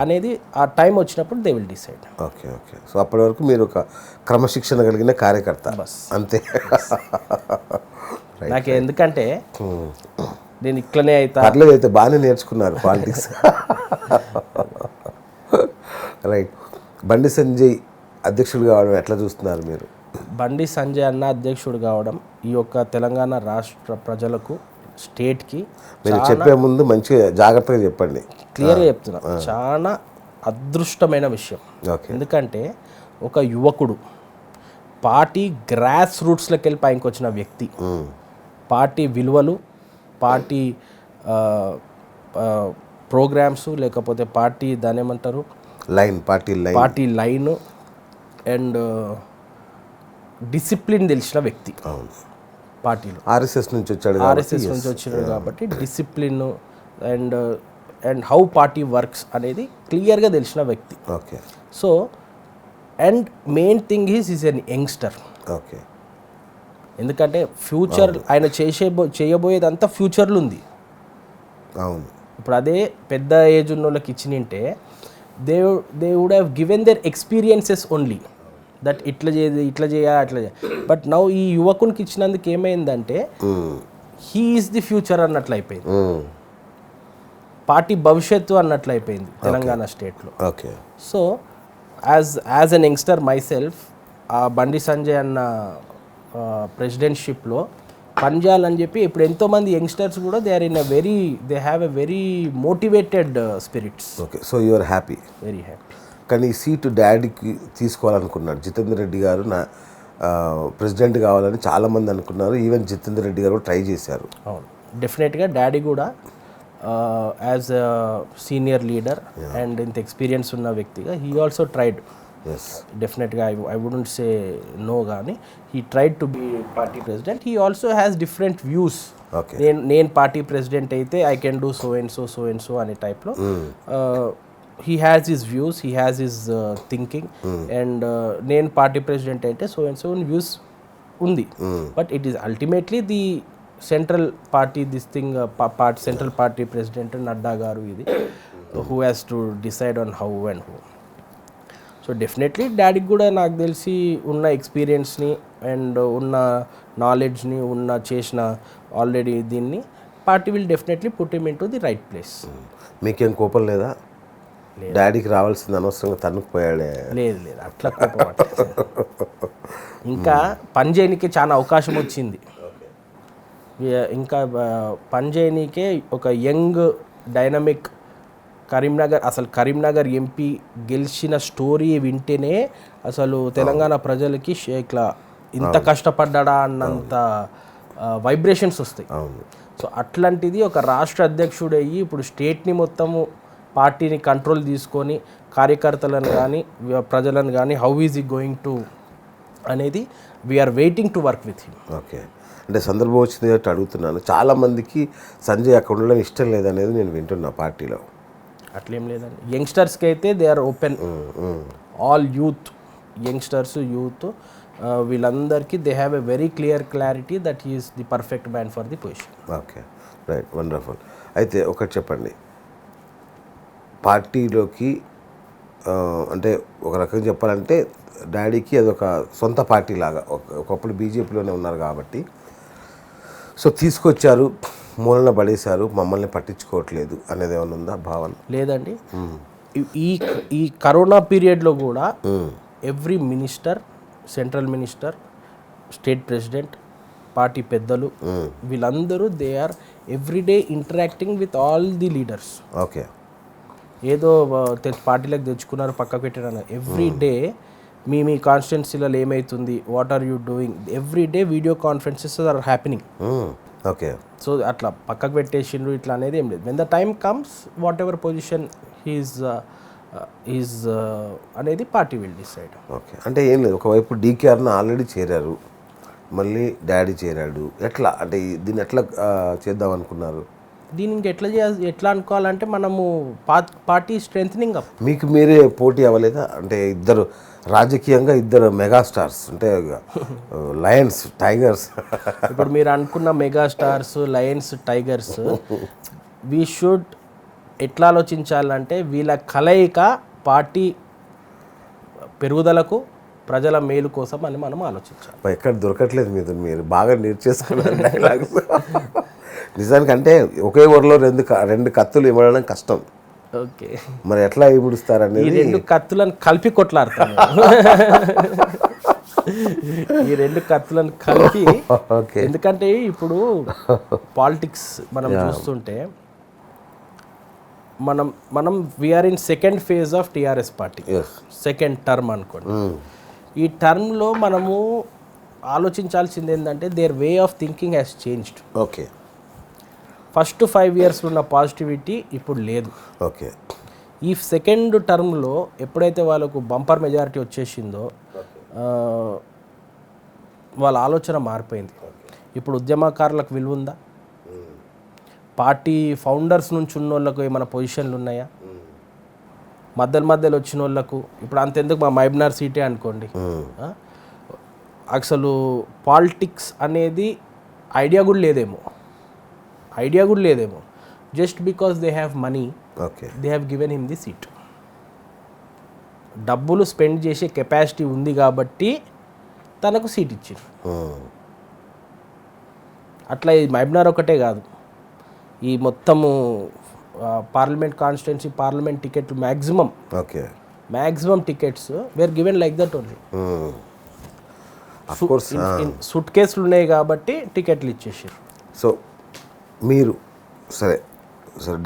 అనేది ఆ టైం వచ్చినప్పుడు they will decide. Okay okay. So అప్పటి వరకు మీరు ఒక క్రమశిక్షణ కలిగిన కార్యకర్త అంతే. నాకు ఎందుకంటే నేను ఇట్లనే అవుతా. పర్లేదు, అయితే బాగానే నేర్చుకున్నారు పాలిటిక్స్. రైట్. బండి సంజయ్ అధ్యక్షుడు కావడం ఎట్లా చూస్తున్నారు మీరు? బండి సంజయ్ అన్న అధ్యక్షుడు కావడం ఈ యొక్క తెలంగాణ రాష్ట్ర ప్రజలకు, స్టేట్కి మీరు చెప్పే ముందు మంచిగా జాగ్రత్తగా చెప్పండి. క్లియర్గా చెప్తున్నా, చాలా అదృష్టమైన విషయం. ఎందుకంటే ఒక యువకుడు పార్టీ గ్రాస్ రూట్స్లోకి వెళ్ళి పైకి వచ్చిన వ్యక్తి, పార్టీ విలువలు, పార్టీ ప్రోగ్రామ్స్, లేకపోతే పార్టీ దాని ఏమంటారు పార్టీ లైన్ అండ్ డిసిప్లిన్ తెలిసిన వ్యక్తి. పార్టీలో ఆర్ఎస్ఎస్ నుంచి వచ్చాడు కాబట్టి discipline and how party works అనేది క్లియర్గా తెలిసిన వ్యక్తి. Okay. So and main thing is an youngster. Okay. ఎందుకంటే ఫ్యూచర్ ఆయన చేయబోయేదంతా ఫ్యూచర్లో ఉంది. అవును. ఇప్పుడు అదే పెద్ద ఏజ్ ఉన్న వాళ్ళకి ఇచ్చినంటే they would have given their experiences only that ఇట్లా చేయాలి అట్లా చేయాలి. బట్ నౌ ఈ యువకునికి ఇచ్చినందుకు ఏమైందంటే హీ ఈస్ ది ఫ్యూచర్ అన్నట్లు అయిపోయింది, పార్టీ భవిష్యత్తు అన్నట్లు అయిపోయింది తెలంగాణ స్టేట్లో. Okay. So as an youngster my self ఆ బండి సంజయ్ అన్న ప్రెసిడెంట్షిప్లో పనిచేయాలని చెప్పి ఇప్పుడు ఎంతోమంది యంగ్స్టర్స్ కూడా they have a very motivated spirits. Okay. So you are happy? Very happy. కానీ ఈ సీటు డాడీకి తీసుకోవాలనుకున్నాడు జితేందర్ రెడ్డి గారు. ప్రెసిడెంట్ కావాలని చాలామంది అనుకున్నారు. ఈవెన్ జితేందర్ రెడ్డి గారు ట్రై చేశారు. అవును, డెఫినెట్గా డాడీ కూడా as a senior leader and ఇంత ఎక్స్పీరియన్స్ ఉన్న వ్యక్తిగా హీ ఆల్సో ట్రైడ్. డెఫినెట్గా ఐ వుడెంట్ సే నో, కానీ he tried to be party president. He also has different views. నేను పార్టీ ప్రెసిడెంట్ అయితే I can do so and so అనే టైప్లో he has his views, he has his thinking, and నేను పార్టీ ప్రెసిడెంట్ అయితే సో అండ్ సో వ్యూస్ ఉంది. But it is ultimately the central party central party president Nadda గారు ఇది who has to decide on how and who. So definitely డాడీకి కూడా నాకు తెలిసి ఉన్న ఎక్స్పీరియన్స్ని అండ్ ఉన్న నాలెడ్జ్ని చేసిన ఆల్రెడీ దీన్ని party will definitely put him in to the right place. మీకేం కోపం లేదా? డాడీకి రావాల్సింది అనవసరంగా తన్నుకుపోయాడే. లేదు లేదు, అట్లా కోపం ఇంకా పని చేయనీకే చాలా అవకాశం వచ్చింది. ఇంకా పని చేయనీకే ఒక యంగ్ డైనమిక్ కరీంనగర్ ఎంపీ గెలిచిన స్టోరీ వింటేనే అసలు తెలంగాణ ప్రజలకి ఇట్లా ఇంత కష్టపడ్డా అన్నంత వైబ్రేషన్స్ వస్తాయి. సో అట్లాంటిది ఒక రాష్ట్ర అధ్యక్షుడు అయ్యి ఇప్పుడు స్టేట్ని మొత్తము పార్టీని కంట్రోల్ తీసుకొని కార్యకర్తలను కానీ ప్రజలను కానీ హౌ ఈజ్ ఈ గోయింగ్ టు అనేది we are waiting to work with him. Okay, అంటే సందర్భం వచ్చింది కాబట్టి అడుగుతున్నాను. చాలామందికి సంజయ్ అక్కడ ఉండడం ఇష్టం లేదనేది నేను వింటున్నా పార్టీలో. అట్లేం లేదండి, యంగ్స్టర్స్కి అయితే they are open. All youth youngsters youth వీళ్ళందరికీ they have a very clarity that is the perfect man for the position. Okay, right, wonderful. అయితే ఒకటి చెప్పండి, పార్టీలోకి అంటే ఒక రకంగా చెప్పాలంటే డాడీకి అదొక సొంత పార్టీ లాగా. ఒకప్పుడు బీజేపీలోనే ఉన్నారు కాబట్టి సో తీసుకొచ్చారు, మూలన పడేశారు, మమ్మల్ని పట్టించుకోవట్లేదు అనేది ఏమైనా ఉందా భావన? లేదండి, ఈ కరోనా పీరియడ్లో కూడా every minister, central minister, state president, party పెద్దలు వీళ్ళందరూ they are everyday interacting with all the leaders. Okay, ఏదో పార్టీలకు తెచ్చుకున్నారు పక్కకు పెట్టారు, ఎవ్రీ డే మీ కాన్స్టిట్యున్సీలలో ఏమవుతుంది, what are you doing, every day video conferences are happening. Okay, so అట్లా పక్కకు పెట్టేసిండ్రు ఇట్లా అనేది ఏం లేదు. When the time comes whatever position is అనేది పార్టీ విల్ డిసైడ్. ఓకే, అంటే ఏం లేదు, ఒకవైపు డీకేఆర్ను ఆల్రెడీ చేరారు, మళ్ళీ డాడీ చేరాడు, ఎట్లా అంటే దీన్ని ఎట్లా చేద్దాం అనుకున్నారు? దీన్ని ఇంకెట్లా ఎట్లా అనుకోవాలంటే మనము పార్టీ స్ట్రెంథనింగ్ అప్. మీకు మీరే పోటీ అవ్వలేదా? అంటే ఇద్దరు రాజకీయంగా ఇద్దరు మెగాస్టార్స్ అంటే లయన్స్ టైగర్స్. ఇప్పుడు మీరు అనుకున్న megastars Lions tigers we should ఎట్లా ఆలోచించాలంటే వీళ్ళ కలయిక పార్టీ పెరుగుదలకు ప్రజల మేలు కోసం అని మనం ఆలోచించాలి. ఎక్కడ దొరకట్లేదు మీరు బాగా నేర్చేసుకున్నారు డైలాగ్స్. నిజానికి అంటే ఒకే ఊరిలో రెండు కత్తులు ఇవ్వడం కష్టం. ఓకే, మరి ఎట్లా ఇముడుస్తారని ఈ రెండు కత్తులను కలిపి కొట్లాడతాను. ఈ రెండు కత్తులను కలిపి, ఎందుకంటే ఇప్పుడు పాలిటిక్స్ మనం చూస్తుంటే మనం we are in second phase of TRS party, second term అనుకోండి. ఈ టర్మ్లో మనము ఆలోచించాల్సింది ఏంటంటే their way of thinking has changed. Okay, first 5 years ఉన్న పాజిటివిటీ ఇప్పుడు లేదు. ఓకే, ఈ సెకండ్ టర్మ్లో ఎప్పుడైతే వాళ్ళకు బంపర్ మెజారిటీ వచ్చేసిందో వాళ్ళ ఆలోచన మారిపోయింది. ఇప్పుడు ఉద్యమకారులకు విలువ ఉందా? పార్టీ ఫౌండర్స్ నుంచి ఉన్న వాళ్ళకు ఏమైనా పొజిషన్లు ఉన్నాయా? మధ్యలో వచ్చిన వాళ్ళకు ఇప్పుడు అంతెందుకు మా మైబ్నార్ సీటే అనుకోండి, అసలు పాలిటిక్స్ అనేది ఐడియా కూడా లేదేమో. Just because they have money they have given him the seat. డబ్బులు స్పెండ్ చేసే కెపాసిటీ ఉంది కాబట్టి తనకు సీట్ ఇచ్చారు. అట్లా ఈ మైబ్నార్ ఒకటే కాదు, ఈ మొత్తము పార్లమెంట్ కాన్స్టిట్యున్సీ పార్లమెంట్ టికెట్లు maximum tickets wear given like that only. Suit కేసులు ఉన్నాయి కాబట్టి టికెట్లు ఇచ్చేసారు. సో మీరు సరే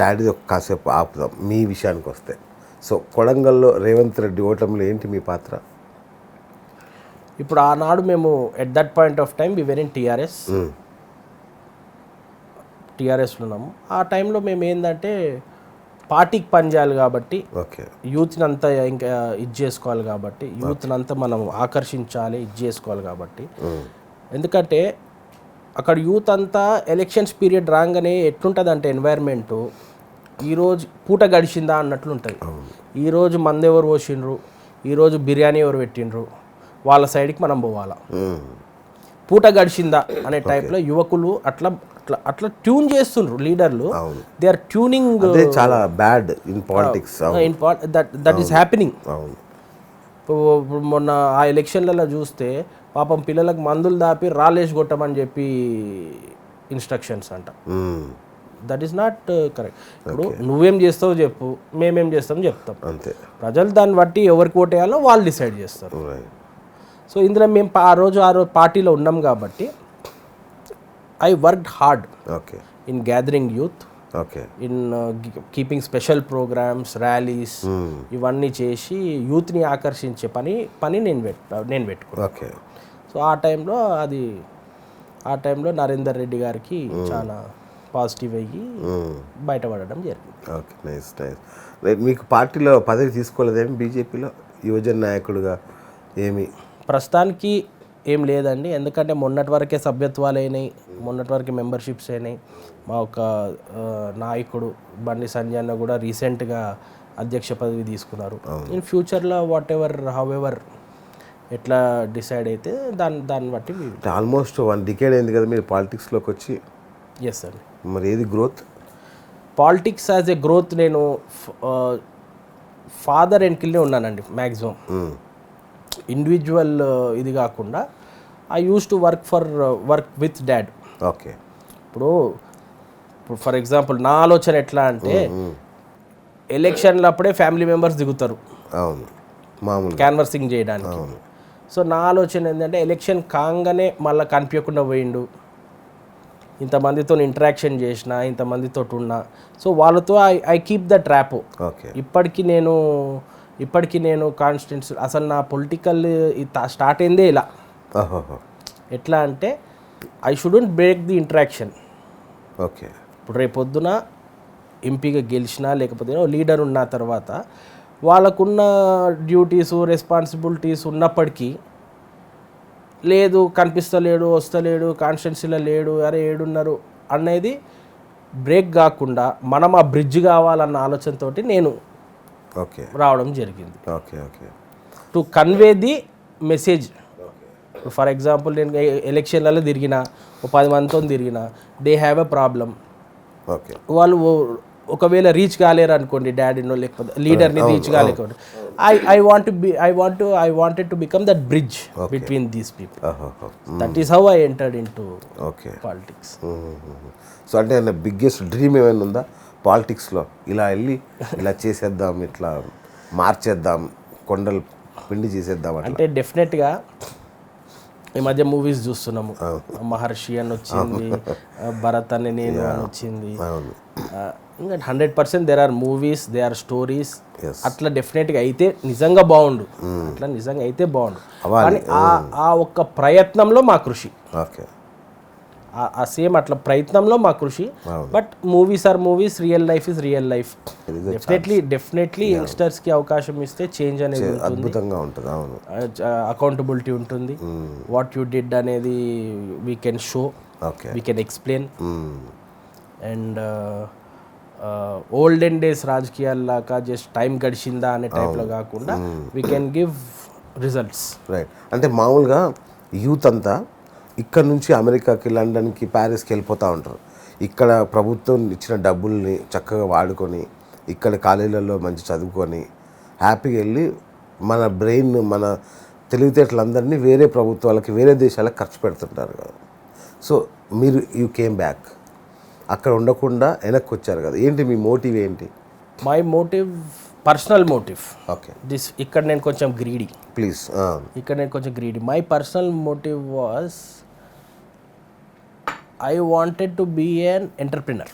డాడీ కాసేపు ఆపుదాం, మీ విషయానికి వస్తే. సో కొడంగల్లో రేవంత్ రెడ్డి ఓటమిలో ఏంటి మీ పాత్ర? ఇప్పుడు ఆనాడు మేము at that point of time we were in టీఆర్ఎస్లో ఉన్నాము. ఆ టైంలో మేము ఏంటంటే పార్టీకి పనిచేయాలి కాబట్టి, యూత్ని అంతా ఇంకా ఇది చేసుకోవాలి కాబట్టి, యూత్ని అంతా మనం ఆకర్షించాలి, ఇది చేసుకోవాలి కాబట్టి. ఎందుకంటే అక్కడ యూత్ అంతా ఎలక్షన్స్ పీరియడ్ రాగానే ఎట్లుంటుంది అంటే ఎన్వైర్న్మెంటు ఈరోజు పూట గడిచిందా అన్నట్లు ఉంటుంది. ఈరోజు మందు ఎవరు పోసిండ్రు, ఈరోజు బిర్యానీ ఎవరు పెట్టిండ్రు, వాళ్ళ సైడ్కి మనం పోవాలా, పూట గడిచిందా అనే టైప్లో యువకులు అట్లా అట్లా అట్లా ట్యూన్ చేస్తుండ్రు లీడర్లు. దే ఆర్ ట్యూనింగ్ చాలా bad in politics, that is happening. మొన్న ఆ ఎలక్షన్లలో చూస్తే పాపం పిల్లలకు మందులు దాపి రాళ్ళేసి కొట్టమని చెప్పి ఇన్స్ట్రక్షన్స్ అంట. That is not correct. ఇప్పుడు నువ్వేం చేస్తావు చెప్పు, మేమేం చేస్తాం చెప్తాం, అంతే. ప్రజలు దాన్ని బట్టి ఎవరికి ఓటేయాలో వాళ్ళు డిసైడ్ చేస్తారు. సో ఇందులో మేము ఆ రోజు పార్టీలో ఉన్నాం కాబట్టి I worked hard okay in gathering youth, okay, in keeping special programmes, rallies, ఇవన్నీ చేసి యూత్ని ఆకర్షించే పని నేను పెట్టుకున్నాను. ఓకే. సో ఆ టైంలో నరేందర్ రెడ్డి గారికి చాలా పాజిటివ్ అయ్యి బయటపడడం జరిగింది. Okay, nice nice. మీకు పార్టీలో పదవి తీసుకోలేదేమి బీజేపీలో యువజన నాయకుడిగా? ఏమి ప్రస్తుతానికి ఏం లేదండి, ఎందుకంటే మొన్నటి వరకే సభ్యత్వాలు అయినాయి, మొన్నటి వరకే మెంబర్షిప్స్ అయినాయి. మా ఒక నాయకుడు బండి సంజయ్ అన్న కూడా రీసెంట్గా అధ్యక్ష పదవి తీసుకున్నారు. ఇన్ ఫ్యూచర్లో హౌ ఎవర్ ఎట్లా డిసైడ్ అయితే దాన్ని బట్టి ఆల్మోస్ట్ 1 decade అయింది కదా మీరు పాలిటిక్స్లోకి వచ్చి. ఎస్ అండి. మరి ఏది growth? Politics as a growth నేను ఫాదర్ ఎండ్కిల్నే ఉన్నానండి మ్యాక్సిమం. ఇండివిజువల్ ఇది కాకుండా I use to work with dad. Okay. ఇప్పుడు ఫర్ ఎగ్జాంపుల్ నా ఆలోచన ఎట్లా అంటే ఎలక్షన్లు అప్పుడే ఫ్యామిలీ మెంబర్స్ దిగుతారు అవును మామూలు క్యాన్వర్సింగ్ చేయడానికి. సో నా ఆలోచన ఏంటంటే ఎలక్షన్ కాగానే మళ్ళీ కనిపించకుండా పోయిండు, ఇంతమందితో ఇంటరాక్షన్ చేసిన, ఇంతమందితో ఉన్నా, సో వాళ్ళతో I keep the trap. Okay. ఇప్పటికీ నేను కాన్స్టిట్యూన్సీ అసలు నా పొలిటికల్ స్టార్ట్ అయిందే ఇలా. ఎట్లా అంటే I shouldn't break the interaction. Okay. ఇప్పుడు రేపొద్దున ఎంపీగా గెలిచినా లేకపోతే లీడర్ ఉన్న తర్వాత వాళ్ళకున్న డ్యూటీస్, రెస్పాన్సిబిలిటీస్ ఉన్నప్పటికీ లేదు కనిపిస్తలేడు, వస్తలేడు, కాన్స్టిట్యున్సీలో లేడు, అరే ఏడున్నారు అనేది బ్రేక్ కాకుండా మనం ఆ బ్రిడ్జ్ కావాలన్న ఆలోచనతో నేను ఓకే రావడం జరిగింది. Okay. Okay. To convey the message. For example నేను ఎలక్షన్లలో తిరిగిన 10 మందితో తిరిగిన, they have a problem. Okay. వాళ్ళు ఒకవేళ రీచ్ కాలేరు అనుకోండి, డాడీనో లేకపోతే లీడర్ని రీచ్ కాలేకపోతే I wanted to become that bridge between these people. That is how I entered into politics. So అంటే బిగ్గెస్ట్ డ్రీమ్ ఏమైనా ఉందా పాలిటిక్స్లో? ఇలా వెళ్ళి ఇలా చేసేద్దాం, ఇట్లా మార్చేద్దాం, కొండలు పిండి చేసేద్దాం అంటే డెఫినెట్గా ఈ మధ్య మూవీస్ చూస్తున్నాము, మహర్షి అని వచ్చింది, భరత్ అని నేను అని వచ్చింది. ఇంకా 100% there are movies, they are stories. అట్లా డెఫినెట్గా అయితే నిజంగా బాగుండు, అట్లా నిజంగా అయితే బాగుండు. కానీ ఆ ఒక్క ప్రయత్నంలో మా కృషి, ఆ సేమ్ అట్లా ప్రయత్నంలో మా కృషి. But movies are movies, real life is real life. Definitely యంగ్స్టర్స్కి అవకాశం ఇస్తే చేంజ్ అనేది అద్భుతంగా ఉంటుంది. అవును, అకౌంటబిలిటీ ఉంటుంది. వాట్ యు డిడ్ అనేది we can show, we can explain. And olden days రాజకీయాల్లాగా జస్ట్ టైం గడిచిందా అనే టైప్లో కాకుండా we can give results. Right. అంటే మామూలుగా యూత్ అంతా ఇక్కడ నుంచి అమెరికాకి, లండన్కి, ప్యారిస్కి వెళ్ళిపోతూ ఉంటారు. ఇక్కడ ప్రభుత్వం ఇచ్చిన డబ్బుల్ని చక్కగా వాడుకొని ఇక్కడ కాలేజీలలో మంచి చదువుకొని హ్యాపీగా వెళ్ళి మన బ్రెయిన్, మన తెలివితేటలందరినీ వేరే ప్రభుత్వాలకి, వేరే దేశాలకు ఖర్చు పెడుతుంటారు కదా. సో మీరు యూ కేమ్ బ్యాక్, అక్కడ ఉండకుండా వెనక్కి వచ్చారు కదా. ఏంటి మీ మోటివ్ ఏంటి? My motive, personal motive. Okay. ఇక్కడ నేను కొంచెం greedy. Please. My personal motive was I wanted to be an entrepreneur.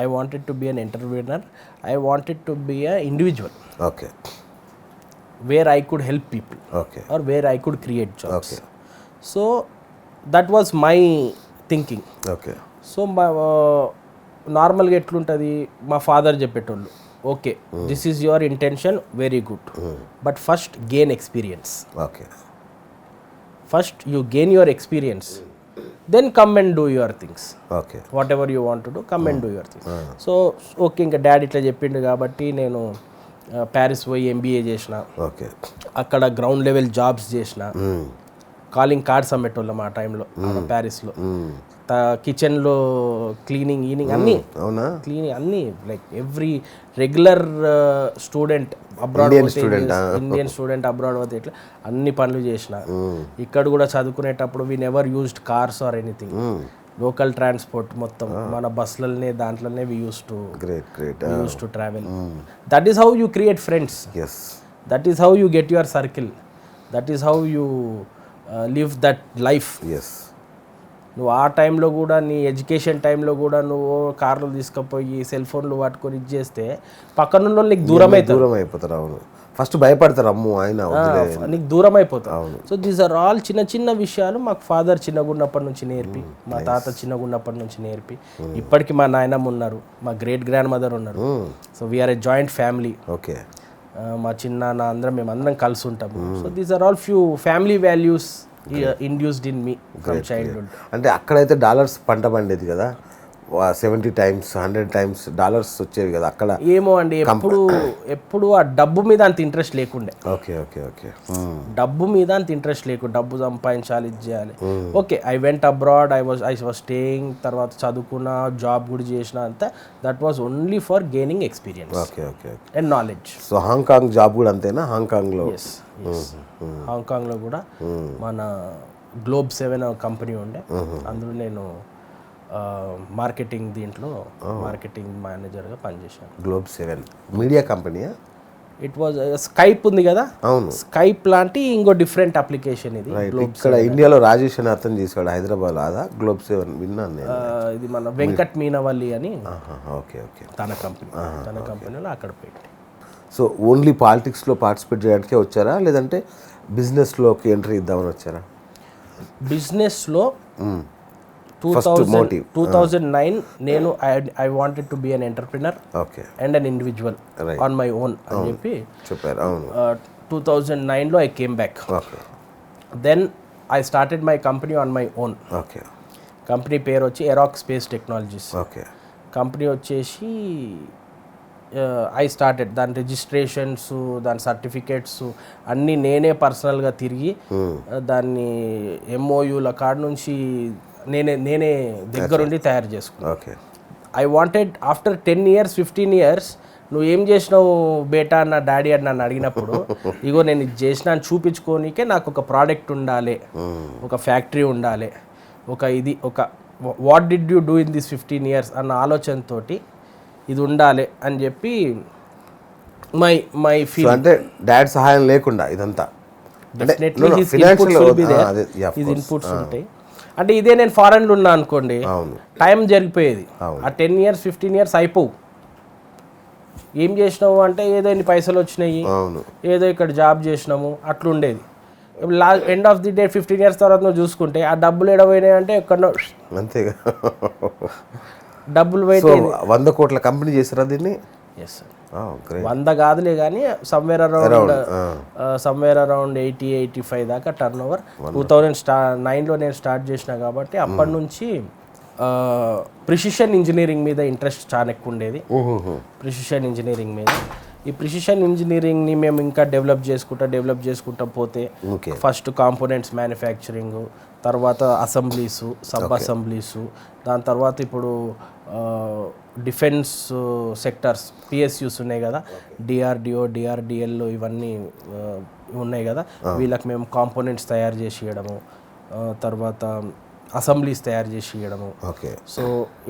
I wanted to be an individual. Okay. Where I could help people. Okay. Or where I could create jobs. Okay. So that was my thinking. Okay. So నార్మల్గా ఎట్లుంటుంది, మా ఫాదర్ చెప్పేటోళ్ళు, okay this is your intention, very good, but first gain experience. Okay. First you gain your experience, then come and do your things. Okay. Whatever you want to do, come and do your things. So okay, ఇంకా డాడీ ఇట్లా చెప్పిండు కాబట్టి నేను ప్యారిస్ పోయి ఎంబీఏ చేసిన. ఓకే. అక్కడ గ్రౌండ్ లెవెల్ జాబ్స్ చేసిన, కాలింగ్ కార్డ్స్ అమ్మేటోళ్ళం ఆ టైంలో ప్యారిస్లో. కిచెన్లో క్లీనింగ్ అన్నీ అవునా? క్లీనింగ్ అన్నీ like every regular student abroad Indian student abroad పోతే ఇట్లా అన్ని పనులు చేసిన. ఇక్కడ కూడా చదువుకునేటప్పుడు we never used cars or anything, local transport మొత్తం మన బస్సులనే దాంట్లోనే we use to travel. That is how you create friends, that is how you get your circle, that is how you live that life. నువ్వు ఆ టైంలో కూడా నీ ఎడ్యుకేషన్ టైంలో కూడా నువ్వు కార్లు తీసుకుపోయి సెల్ ఫోన్లు పట్టుకొని ఇది చేస్తే పక్కన నీకు దూరం అయిపోతారు. అవును, ఫస్ట్ భయపడతారు, అమ్ము ఆయన నీకు దూరం అయిపోతావు. సో దీస్ ఆర్ ఆల్ చిన్న చిన్న విషయాలు మాకు ఫాదర్ చిన్నగున్నప్పటి నుంచి నేర్పి, మా తాత చిన్నగున్నప్పటి నుంచి నేర్పి, ఇప్పటికి మా నాయనమ్మ ఉన్నారు, మా గ్రేట్ గ్రాండ్ మదర్ ఉన్నారు. So we are a joint family. Okay, మా చిన్నాన్న అందరం మేమందరం కలిసి ఉంటాము. So these are all few family values induced in me from childhood. అంటే అక్కడైతే డాలర్స్ పంట పండేది కదా, 70 times 100 times డాలర్స్ వచ్చేవి కదా అక్కడ. ఏమో అండి, ఎప్పుడు ఆ డబ్బు మీద అంత ఇంట్రెస్ట్ లేకుండే. ఓకే ఓకే ఓకే, డబ్బు మీద అంత ఇంట్రెస్ట్ లేకుండా డబ్బు సంపాదించాలి, ఇది చేయాలి. Okay, I went abroad, I was staying, తర్వాత చదువుకున్న, జాబ్ కూడా చేసిన, అంతా that was only for gaining experience and knowledge. So Hong Kong job కూడా అంతేనా? హాంకాంగ్లో హాంకాంగ్లో కూడా మన గ్లోబ్ 7 కంపెనీ ఉండే, అందులో నేను మార్కెటింగ్ మార్కెటింగ్ మేనేజర్గా పనిచేశాను. గ్లోబ్ 7 మీడియా కంపెనీయా? ఇట్ వాజ్ స్కైప్ ఉంది కదా, అవును, స్కైప్ లాంటి ఇంకో డిఫరెంట్ అప్లికేషన్ ఇది. ఇక్కడ ఇండియాలో రాజేష్ అని అర్థం చేశాడు, హైదరాబాద్ అదా గ్లోబ్ 7 విన్నాను నేను. ఇది మన వెంకట్ మీనవల్లి అని ఓకే ఓకే తన కంపెనీలో అక్కడ పెట్టి. సో ఓన్లీ పాలిటిక్స్లో పార్టిసిపేట్ చేయడానికే వచ్చారా, లేదంటే బిజినెస్లోకి ఎంట్రీ ఇద్దామని వచ్చారా? బిజినెస్లో 2009 నేను I wanted to be an entrepreneur and an individual on my own అని చెప్పి చెప్పారు. 2009లో I came back. Then I started my company on my own. Company పేరు వచ్చి ఎరాక్ స్పేస్ టెక్నాలజీస్. కంపెనీ వచ్చేసి ఐ స్టార్టెడ్ దాని రిజిస్ట్రేషన్స్, దాని సర్టిఫికేట్స్ అన్నీ నేనే పర్సనల్గా తిరిగి దాన్ని ఎంఓయూల కాడ నుంచి నేనే దగ్గరుండి తయారు చేసుకున్నాను. I wanted after 10 years 15 years నువ్వు ఏం చేసినావు బేటా అన్న డాడీ అని నన్ను అడిగినప్పుడు ఇగో నేను ఇది చేసిన అని చూపించుకోనికే నాకు ఒక ప్రోడక్ట్ ఉండాలి, ఒక ఫ్యాక్టరీ ఉండాలి, ఒక what did you do in this 15 years అన్న ఆలోచనతోటి ఇది ఉండాలి అని చెప్పి మై ఫీల్. అంటే డాడ్ సహాయం లేకుండా ఇదంతా ఇన్పుట్స్ ఉంటాయి. అంటే ఇదే నేను ఫారెన్లో ఉన్నా అనుకోండి, టైం జరిగిపోయేది. ఆ 10 years 15 years అయిపోవు. ఏం చేసినావు అంటే ఏదో ఇన్ని పైసలు వచ్చినాయి, ఏదో ఇక్కడ జాబ్ చేసినాము అట్లా ఉండేది. End of the day 15 years తర్వాత నువ్వు చూసుకుంటే ఆ డబ్బులు ఎడపోయినాయి అంటే ఎక్కడో అంతేగా డబ్బులు పోయి 100 కోట్ల కంపెనీ చేసారా దీన్ని? 100 కాదులే కానీ సమ్వేర్ అరౌండ్ 80-85 దాకా టర్న్ ఓవర్. 2009లో నేను స్టార్ట్ చేసిన కాబట్టి అప్పటి నుంచి ప్రిసిషన్ ఇంజనీరింగ్ మీద ఇంట్రెస్ట్ చాలా ఎక్కువ ఉండేది. ప్రిసిషన్ ఇంజనీరింగ్ మీద, ఈ ప్రిసిషన్ ఇంజనీరింగ్ని మేము ఇంకా డెవలప్ చేసుకుంటా పోతే ఫస్ట్ కాంపోనెంట్స్ మ్యానుఫ్యాక్చరింగ్, తర్వాత అసెంబ్లీసు, సబ్ అసెంబ్లీసు, దాని తర్వాత ఇప్పుడు డిఫెన్స్ సెక్టర్స్ పిఎస్యూస్ ఉన్నాయి కదా, డిఆర్డిఓ డిఆర్డిఎల్ ఇవన్నీ ఉన్నాయి కదా, వీళ్ళకి మేము కాంపోనెంట్స్ తయారు చేసి ఇవ్వడము, తర్వాత అసెంబ్లీస్ తయారు చేసి ఇవ్వడము. సో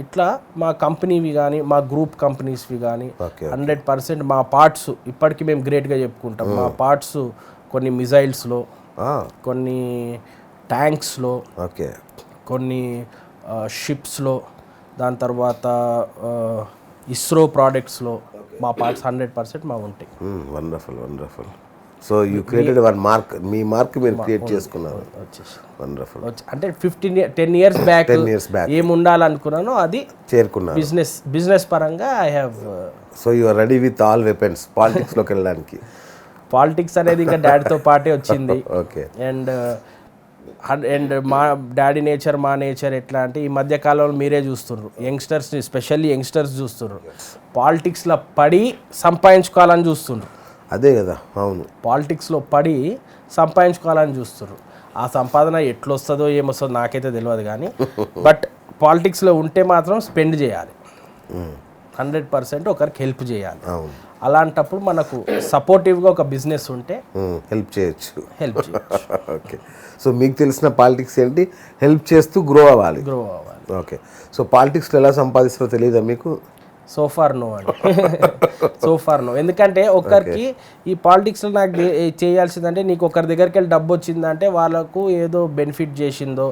ఇట్లా మా కంపెనీవి కానీ మా గ్రూప్ కంపెనీస్వి కానీ 100% మా పార్ట్స్ ఇప్పటికీ మేము గ్రేట్గా చెప్పుకుంటాం. మా పార్ట్స్ కొన్ని మిజైల్స్లో, కొన్ని ట్యాంక్స్లో, కొన్ని షిప్స్లో, దాని తర్వాత ఇస్రో ప్రోడక్ట్స్లో మా పార్ట్స్ 100% మా ఉంటాయి. Wonderful. So you created one mark, me mark మీరు క్రియేట్ చేసుకున్నారు. వండర్ఫుల్. అంటే 10 years బ్యాక్ ఏమి ఉండాలనుకున్నానో అది చేరుకున్నాను. బిజినెస్ పరంగా I have. So you are ready with all weapons పాలిటిక్స్లోకి వెళ్ళడానికి. పాలిటిక్స్ అనేది ఇంకా డాడీతో పాటే వచ్చింది. అండ్ మా డాడీ నేచర్ మా నేచర్ ఎట్లా అంటే ఈ మధ్య కాలంలో మీరే చూస్తున్నారు, యంగ్స్టర్స్ని స్పెషల్లీ యంగ్స్టర్స్ చూస్తున్నారు, పాలిటిక్స్లో పడి సంపాదించుకోవాలని చూస్తున్నారు. అదే కదా, అవును, పాలిటిక్స్లో పడి సంపాదించుకోవాలని చూస్తున్నారు. ఆ సంపాదన ఎట్లొస్తుందో ఏమొస్తుందో నాకైతే తెలియదు కానీ బట్ పాలిటిక్స్లో ఉంటే మాత్రం స్పెండ్ చేయాలి, 100% ఒకరికి హెల్ప్ చేయాలి. అవును, అలాంటప్పుడు మనకు సపోర్టివ్గా ఒక బిజినెస్ ఉంటే హెల్ప్ చేయొచ్చు. హెల్ప్ చేయొచ్చు, ఓకే. సో మీకు తెలిసిన పాలిటిక్స్ ఏంటి? హెల్ప్ చేస్తూ గ్రో అవ్వాలి. గ్రో అవ్వాలి. ఓకే. సో పాలిటిక్స్లో ఎలా సంపాదిస్తారో తెలియదా మీకు? సో ఫార్ నో అండి, సో ఫార్ నో. ఎందుకంటే ఒకరికి ఈ పాలిటిక్స్లో నాకు చేయాల్సిందంటే, నీకు ఒకరి దగ్గరికి వెళ్ళి డబ్బు వచ్చిందంటే వాళ్ళకు ఏదో బెనిఫిట్ చేసిందో,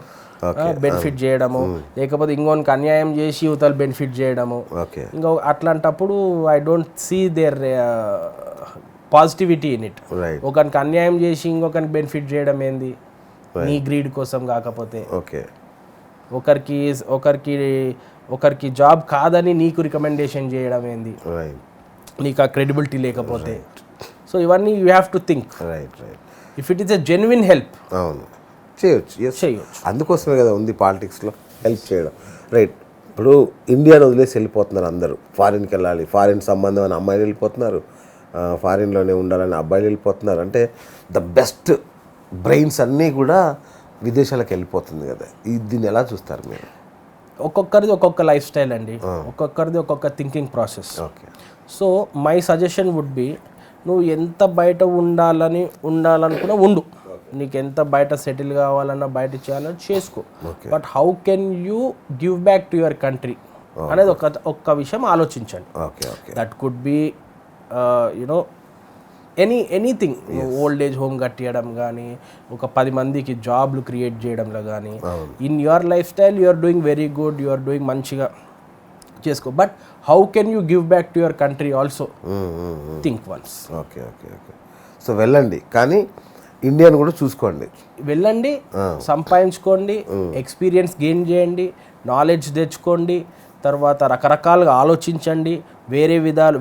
బెనిఫిట్ చేయడము, లేకపోతే ఇంకొనికి అన్యాయం చేసి యువతలు బెనిఫిట్ చేయడము, ఓకే, ఇంకా అట్లాంటప్పుడు I don't see there positivity in it. Right. ఒకరికి అన్యాయం చేసి ఇంకొకరికి బెనిఫిట్ చేయడం ఏంది, నీ గ్రీడ్ కోసం కాకపోతే. ఓకే. ఒకరికి ఒకరికి ఒకరికి జాబ్ కాదని నీకు రికమెండేషన్ చేయడం ఏంది, రైట్, నీకు ఆ క్రెడిబిలిటీ లేకపోతే. సో ఇవన్నీ you have to think. Right, right. If it is a genuine help, అవును, చేయొచ్చు. ఎస్, చేయొచ్చు. అందుకోసమే కదా ఉంది పాలిటిక్స్లో హెల్ప్ చేయడం. రైట్. ఇప్పుడు ఇండియాను వదిలేసి వెళ్ళిపోతున్నారు అందరూ, ఫారిన్కి వెళ్ళాలి, ఫారిన్ సంబంధం అని అమ్మాయిలు వెళ్ళిపోతున్నారు, ఫారిన్లోనే ఉండాలని అబ్బాయిలు వెళ్ళిపోతున్నారు. అంటే ద బెస్ట్ బ్రెయిన్స్ అన్నీ కూడా విదేశాలకు వెళ్ళిపోతుంది కదా. దీన్ని ఎలా చూస్తారు మీరు? ఒక్కొక్కరిది ఒక్కొక్క లైఫ్ స్టైల్ అండి, ఒక్కొక్కరిది ఒక్కొక్క thinking process. Okay. So my suggestion would be, నువ్వు ఎంత బయట ఉండాలనుకున్నా ఉండు, నీకు ఎంత బయట సెటిల్ కావాలన్నా బయట చేయాలని చేసుకో. But how can you give back to your country అనేది ఒక్క విషయం ఆలోచించండి. Okay, okay. That could be you know anything. Old age home కట్టియడం కానీ, ఒక 10 మందికి జాబ్లు క్రియేట్ చేయడంలో కానీ, in your lifestyle you are doing very good, you are doing మంచిగా చేసుకో. But how can you give back to your country also, think once. Okay, okay, okay. So వెళ్ళండి, కానీ ఇండియాను కూడా చూసుకోండి. వెళ్ళండి, సంపాదించుకోండి, ఎక్స్పీరియన్స్ గెయిన్ చేయండి, నాలెడ్జ్ తెచ్చుకోండి, తర్వాత రకరకాలుగా ఆలోచించండి,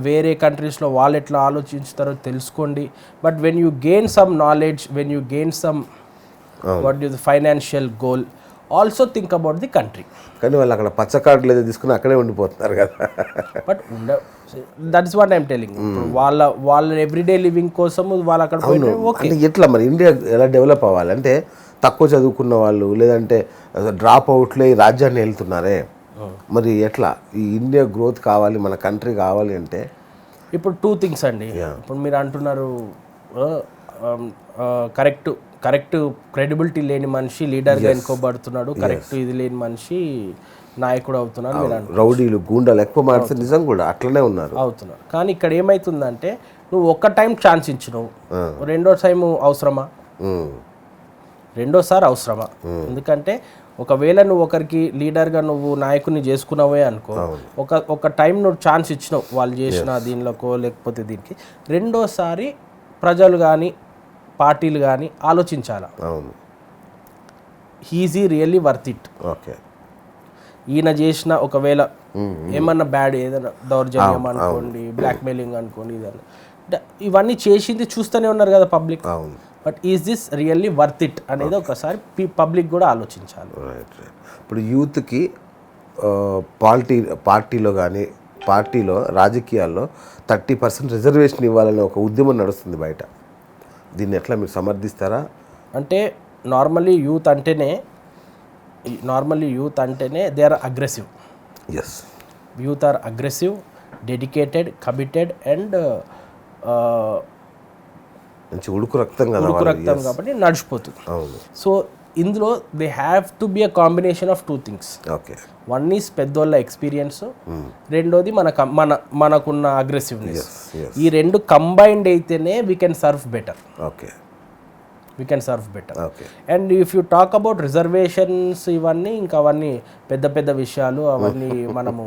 వేరే కంట్రీస్లో వాళ్ళు ఎట్లా ఆలోచించుతారో తెలుసుకోండి. But when you gain some knowledge, when you gain some what is financial goal, also think about the country. కానీ వాళ్ళు అక్కడ పచ్చ కార్డులు ఏదో తీసుకుని అక్కడే ఉండిపోతున్నారు కదా. But that is what I'm telling. వాళ్ళ ఎవ్రీడే లివింగ్ కోసం వాళ్ళు అక్కడ పోయితే ఓకే. అంటే ఎట్లా మరి ఇండియా ఎలా డెవలప్ అవ్వాలి? అంటే తక్కువ చదువుకున్న వాళ్ళు, లేదంటే డ్రాప్ అవుట్లే ఈ రాజ్యాన్ని వెళ్తున్నారే, మరి ఎట్లా ఈ ఇండియా గ్రోత్ కావాలి, మన కంట్రీ కావాలి అంటే? ఇప్పుడు 2 things అండి. ఇప్పుడు మీరు అంటున్నారు కరెక్ట్ క్రెడిబిలిటీ లేని మనిషి లీడర్గా ఎన్నుకోబడుతున్నాడు, కరెక్ట్ ఇది లేని మనిషి నాయకుడు అవుతున్నాడు మీరు అంటున్నారు. రౌడీలు, గూండాలు ఎక్కువ మాడితే నిజం కూడా అట్లనే అవుతున్నారు. కానీ ఇక్కడ ఏమవుతుందంటే, నువ్వు ఒక్క టైం ఛాన్స్ ఇచ్చినావు, రెండోసారి అవసరమా? ఎందుకంటే ఒకవేళ నువ్వు ఒకరికి లీడర్గా నువ్వు నాయకుని చేసుకున్నావే అనుకో, ఒక టైం నువ్వు ఛాన్స్ ఇచ్చినావు వాళ్ళు చేసిన దీనిలోకో లేకపోతే దీనికి, రెండోసారి ప్రజలు కానీ పార్టీలు కానీ ఆలోచించాలా, is it really worth it. Okay. ఈయన చేసిన ఒకవేళ ఏమన్నా బ్యాడ్, ఏదైనా దౌర్జన్యం అనుకోండి, బ్లాక్మెయిలింగ్ అనుకోండి, ఇవన్నీ చేసింది చూస్తూనే ఉన్నారు కదా public. But is this really worth it అనేది ఒకసారి పబ్లిక్ కూడా ఆలోచించాలి. ఇప్పుడు యూత్కి పార్టీలో కానీ రాజకీయాల్లో 30% రిజర్వేషన్ ఇవ్వాలనే ఒక ఉద్యమం నడుస్తుంది బయట. దీన్ని ఎట్లా మీరు సమర్థిస్తారా? అంటే నార్మల్లీ యూత్ అంటేనే they are aggressive. Yes, youth are aggressive, dedicated, committed and మంచి ఉడుకు రక్తం కాబట్టి నడిచిపోతుంది. సో ఇందులో they have to be a combination of 2 things. Okay. One is పెద్దోళ్ళ ఎక్స్పీరియన్స్, రెండోది మనకున్న అగ్రెసివ్నెస్. ఈ రెండు కంబైన్డ్ అయితేనే we can serve better. Okay, we can serve better. And if you talk about reservations, అవన్నీ పెద్ద విషయాలు, అవన్నీ మనము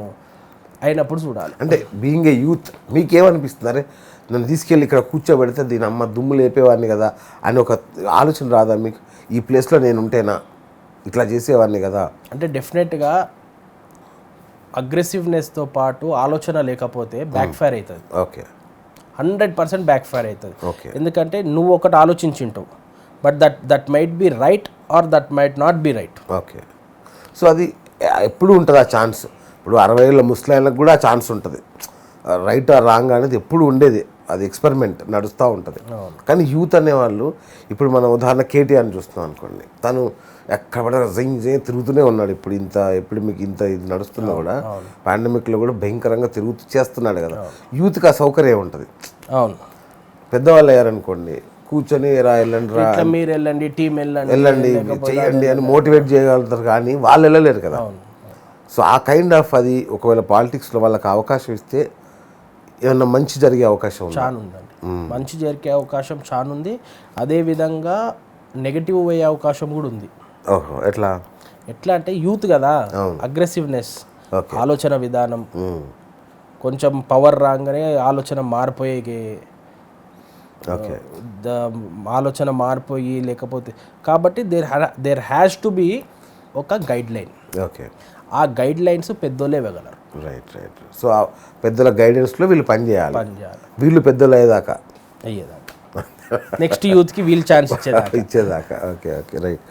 అయినప్పుడు చూడాలి. అంటే బీయింగ్ ఏ యూత్ మీకేమనిపిస్తుంది? నన్ను తీసుకెళ్ళి ఇక్కడ కూర్చోబెడితే దీని అమ్మ దుమ్ము లేపేవాడిని కదా అని ఒక ఆలోచన రాదా మీకు? ఈ ప్లేస్లో నేను ఉంటేనా ఇట్లా చేసేవాడిని కదా అంటే? డెఫినెట్గా అగ్రెసివ్నెస్తో పాటు ఆలోచన లేకపోతే బ్యాక్ ఫైర్ అవుతుంది. ఓకే, 100% బ్యాక్ ఫైర్ అవుతుంది. ఓకే. ఎందుకంటే నువ్వు ఒకటి ఆలోచించుంటావు, but that might be right or that might not be right. Okay. So అది ఎప్పుడు ఉంటుంది ఆ ఛాన్స్? ఇప్పుడు 60 ఏళ్ళ ముస్లింలకు కూడా ఆ ఛాన్స్ ఉంటుంది, రైట్ ఆర్ రాంగ్ అనేది ఎప్పుడు ఉండేది. అది ఎక్స్పెరిమెంట్ నడుస్తూ ఉంటుంది. కానీ యూత్ అనేవాళ్ళు ఇప్పుడు మనం ఉదాహరణ కేటీఆర్ని చూస్తున్నాం అనుకోండి, తను ఎక్కడ పడితే జై తిరుగుతూనే ఉన్నాడు. ఇప్పుడు మీకు ఇంత ఇది నడుస్తున్నా కూడా పాండమిక్లో కూడా భయంకరంగా చేస్తున్నాడు కదా. యూత్కి ఆ సౌకర్యం ఉంటుంది. అవును, పెద్దవాళ్ళు అయ్యారనుకోండి, కూర్చొని వెళ్ళండి మీరు వెళ్ళండి, టీం వెళ్ళండి చేయండి అని మోటివేట్ చేయగలుగుతారు, కానీ వాళ్ళు వెళ్ళలేరు కదా. సో ఆ కైండ్ ఆఫ్ అది ఒకవేళ పాలిటిక్స్లో వాళ్ళకి అవకాశం ఇస్తే ఏమన్నా మంచి జరిగే అవకాశం ఉంది. చాలా ఉందండి, మంచి జరిగే అవకాశం చాలా ఉంది. అదేవిధంగా నెగటివ్ అయ్యే అవకాశం కూడా ఉంది. ఓహో, ఎట్లా అంటే యూత్ కదా, అగ్రెసివ్నెస్, ఆలోచన విధానం, కొంచెం పవర్ రాగానే ఆలోచన మారిపోయే ఆలోచన మారిపోయి లేకపోతే కాబట్టి దేర్ హ్యాస్ టు బి ఒక గైడ్ లైన్. ఓకే, ఆ గైడ్ లైన్స్ పెద్దోళ్ళే ఇవ్వగలరు. రైట్. సో ఆ పెద్దల గైడెన్స్లో వీళ్ళు పని చేయాలి. వీళ్ళు పెద్దలు అయ్యేదాకా నెక్స్ట్ యూత్కి వీళ్ళు ఛాన్స్ ఇచ్చేదాకా. Okay, right.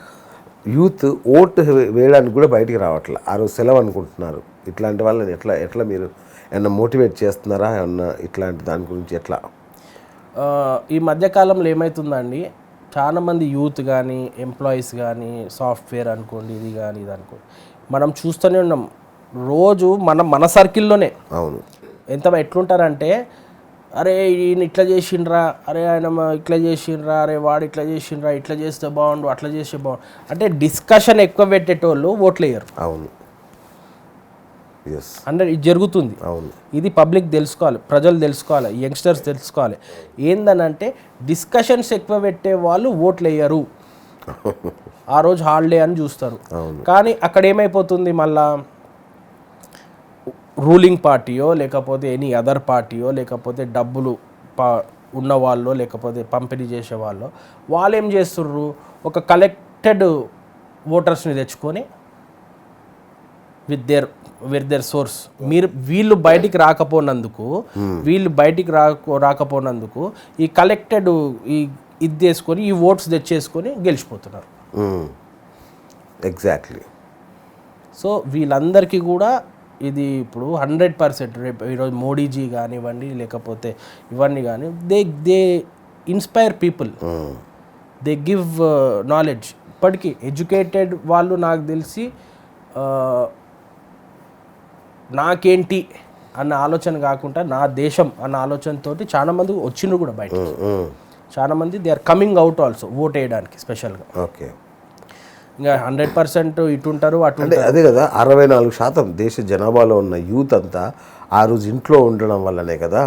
యూత్ ఓటు వేయడానికి కూడా బయటికి రావట్లే, ఆ రోజు సెలవు అనుకుంటున్నారు. ఇట్లాంటి వాళ్ళని ఎట్లా మీరు ఏమన్నా మోటివేట్ చేస్తున్నారా? ఏమన్నా ఇట్లాంటి దాని గురించి ఎట్లా? ఈ మధ్యకాలంలో ఏమవుతుందండి, చాలామంది యూత్ కానీ ఎంప్లాయీస్ కానీ సాఫ్ట్వేర్ అనుకోండి, ఇది కానీ ఇది అనుకోండి, మనం చూస్తూనే ఉన్నాం రోజు మన సర్కిల్లోనే. అవును, ఎట్లుంటారంటే, అరే ఈయన ఇట్లా చేసిండ్రా, అరే ఆయన ఇట్లా చేసిండ్రా, అరే వాడు ఇట్లా చేసిండ్రా, ఇట్లా చేస్తే బాగుండు, అట్లా చేస్తే బాగుండు అంటే డిస్కషన్ ఎక్కువ పెట్టేటోళ్ళు ఓట్లు వేయరు. అవును, అంటే ఇది జరుగుతుంది. అవును, ఇది పబ్లిక్ తెలుసుకోవాలి, ప్రజలు తెలుసుకోవాలి, యంగ్స్టర్స్ తెలుసుకోవాలి. ఏందనంటే డిస్కషన్స్ ఎక్కువ పెట్టే వాళ్ళు ఓట్లు వేయరు, ఆ రోజు హాలిడే అని చూస్తారు. కానీ అక్కడ ఏమైపోతుంది, మళ్ళా రూలింగ్ పార్టీయో లేకపోతే ఎనీ అదర్ పార్టీయో లేకపోతే డబ్బులు ఉన్నవాళ్ళు లేకపోతే పంపిణీ చేసేవాళ్ళు వాళ్ళు ఏం చేస్తుర్రు, ఒక కలెక్టెడ్ ఓటర్స్ని తెచ్చుకొని విత్ దేర్ సోర్స్ వీళ్ళు బయటికి రాకపోయినందుకు ఈ కలెక్టెడ్ ఇది చేసుకొని ఈ ఓట్స్ తెచ్చేసుకొని గెలిచిపోతున్నారు. ఎగ్జాక్ట్లీ. సో వీళ్ళందరికీ కూడా ఇది ఇప్పుడు 100% రేపు ఈరోజు మోడీజీ కానివ్వండి లేకపోతే ఇవన్నీ కానీ they inspire people, they give knowledge. ఇప్పటికీ ఎడ్యుకేటెడ్ వాళ్ళు నాకు తెలిసి నాకేంటి అన్న ఆలోచన కాకుండా నా దేశం అన్న ఆలోచనతోటి చాలామంది వచ్చిండ్రు కూడా బయట. చాలామంది they are coming out also vote వేయడానికి స్పెషల్గా. ఓకే, ఇంకా 100% ఇటు ఉంటారు అటు. అంటే అదే కదా, 64% దేశ జనాభాలో ఉన్న యూత్ అంతా ఆ రోజు ఇంట్లో ఉండడం వల్లనే కదా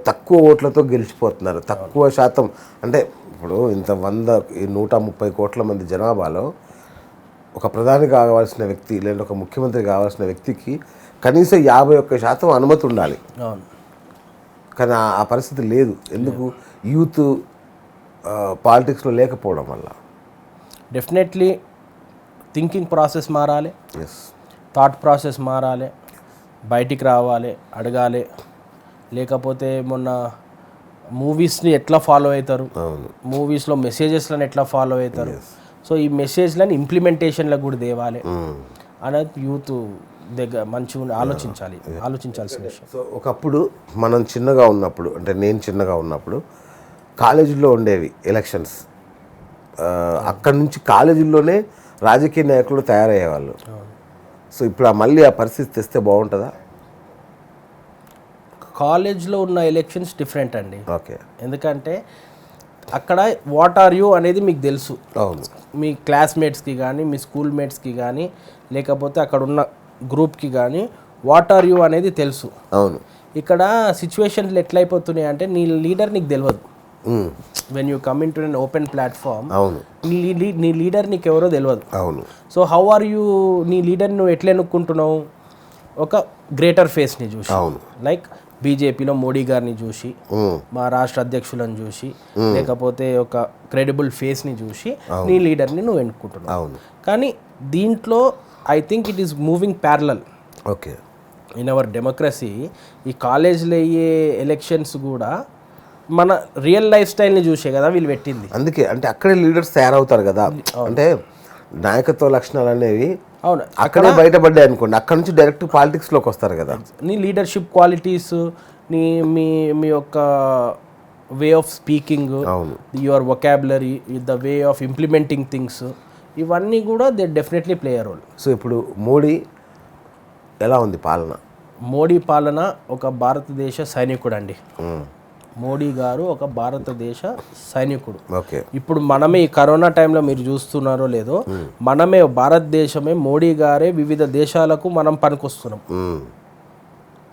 తక్కువ ఓట్లతో గెలిచిపోతున్నారు. తక్కువ శాతం అంటే ఇప్పుడు ఇంత 130 కోట్ల మంది జనాభాలో ఒక ప్రధాని కావాల్సిన వ్యక్తి లేదా ఒక ముఖ్యమంత్రి కావాల్సిన వ్యక్తికి కనీసం 51% అనుమతి ఉండాలి. కానీ ఆ పరిస్థితి లేదు. ఎందుకు? యూత్ పాలిటిక్స్లో లేకపోవడం వల్ల. డెఫినెట్లీ థింకింగ్ ప్రాసెస్ మారాలి, ఎస్, థాట్ ప్రాసెస్ మారాలి, బయటికి రావాలి, అడగాలి. లేకపోతే మొన్న మూవీస్ని ఎట్లా ఫాలో అవుతారు, మూవీస్లో మెసేజెస్లను ఎట్లా ఫాలో అవుతారు, సో ఈ మెసేజ్లను ఇంప్లిమెంటేషన్లకు కూడా తేవాలి అనేది యూత్ దగ్గర మంచిగా ఆలోచించాల్సిన విషయం. సో ఒకప్పుడు మనం చిన్నగా ఉన్నప్పుడు, అంటే నేను చిన్నగా ఉన్నప్పుడు కాలేజీలో ఉండేవి ఎలక్షన్స్. అక్కడి నుంచి కాలేజీల్లోనే రాజకీయ నాయకులు తయారయ్యేవాళ్ళు. సో ఇప్పుడు మళ్ళీ ఆ పరిస్థితి తెస్తే బాగుంటుందా? కాలేజ్లో ఉన్న ఎలక్షన్స్ డిఫరెంట్ అండి. ఓకే, ఎందుకంటే అక్కడ వాట్ ఆర్ యూ అనేది మీకు తెలుసు. అవును, మీ క్లాస్మేట్స్కి కానీ మీ స్కూల్ మేట్స్కి కానీ లేకపోతే అక్కడ ఉన్న గ్రూప్కి కానీ వాట్ ఆర్ యూ అనేది తెలుసు. అవును. ఇక్కడ సిచ్యువేషన్లు ఎట్లయిపోతున్నాయి అంటే నీ లీడర్ నీకు తెలియదు. When you come in to an open platform, అవును, నీ లీడర్ నీకు ఎవరో తెలియదు. అవును. సో హౌ ఆర్ యూ నీ లీడర్ నువ్వు ఎట్లా ఎన్నుక్కుంటున్నావు? ఒక గ్రేటర్ ఫేస్ని చూసి, అవును, లైక్ బీజేపీలో మోడీ గారిని చూసి, మా రాష్ట్ర అధ్యక్షులను చూసి, లేకపోతే ఒక క్రెడిబుల్ ఫేస్ని చూసి నీ లీడర్ని నువ్వు ఎన్నుకుంటున్నావు. అవును. కానీ దీంట్లో I think it is moving parallel. Okay, in our democracy ఈ కాలేజ్లో అయ్యే ఎలక్షన్స్ కూడా మన రియల్ లైఫ్ స్టైల్ని చూసే కదా వీళ్ళు పెట్టింది. అందుకే అంటే అక్కడే లీడర్స్ తయారవుతారు కదా. అంటే నాయకత్వ లక్షణాలు అనేవి అక్కడే బయటపడ్డాయి అనుకోండి, అక్కడ నుంచి డైరెక్ట్ పాలిటిక్స్లోకి వస్తారు కదా. నీ లీడర్షిప్ క్వాలిటీస్, నీ మీ మీ యొక్క వే ఆఫ్ స్పీకింగ్, అవును. Your vocabulary, the way of implementing things, ఇవన్నీ కూడా they definitely play a role. So ఇప్పుడు మోడీ ఎలా ఉంది పాలన? మోడీ పాలన ఒక భారతదేశ సైనికుడు అండి. మోడీ గారు ఒక భారతదేశ సైనికుడు. ఓకే. ఇప్పుడు మనమే ఈ కరోనా టైంలో మీరు చూస్తున్నారో లేదో, మనమే భారతదేశమే మోడీ గారే వివిధ దేశాలకు మనం పనికొస్తున్నాం.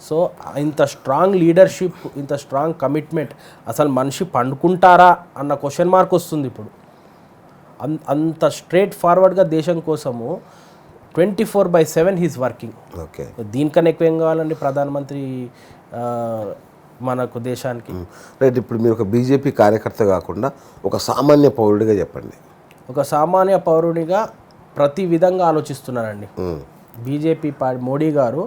సో ఇంత స్ట్రాంగ్ లీడర్షిప్, ఇంత స్ట్రాంగ్ కమిట్మెంట్, అసలు మనిషి పండుకుంటారా అన్న క్వశ్చన్ మార్క్ వస్తుంది ఇప్పుడు. అంత స్ట్రేట్ ఫార్వర్డ్గా దేశం కోసము 24/7 హీస్ వర్కింగ్. ఓకే. దీనికన్నా ఎక్కువ ఏం కావాలండి ప్రధానమంత్రి మనకు దేశానికి? రైట్. ఇప్పుడు మీరు ఒక బీజేపీ కార్యకర్త కాకుండా ఒక సామాన్య పౌరుడిగా చెప్పండి. ఒక సామాన్య పౌరుడిగా ప్రతి విధంగా ఆలోచిస్తున్నానండి. బీజేపీ మోడీ గారు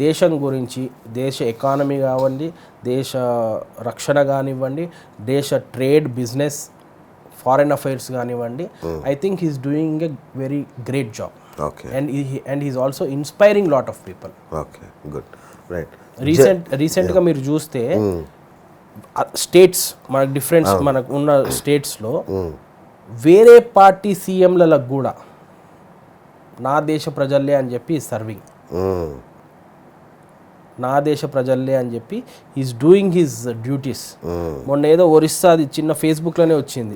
దేశం గురించి, దేశ ఎకానమీ కానివ్వండి, దేశ రక్షణ కానివ్వండి, దేశ ట్రేడ్, బిజినెస్, ఫారెన్ అఫైర్స్ కానివ్వండి, I think he's doing a very great job. Okay. And he's also inspiring lot of people. Okay, good. Right. రీసెంట్గా మీరు చూస్తే స్టేట్స్, మనకు డిఫరెన్స్, మనకు ఉన్న స్టేట్స్లో వేరే పార్టీ సీఎంలకు కూడా నా దేశ ప్రజల్లే అని చెప్పి సర్వింగ్, నా దేశ ప్రజల్లే అని చెప్పి ఈజ్ డూయింగ్ హిజ్ డ్యూటీస్. మొన్న ఏదో ఒరిస్సా, అది చిన్న ఫేస్బుక్లోనే వచ్చింది,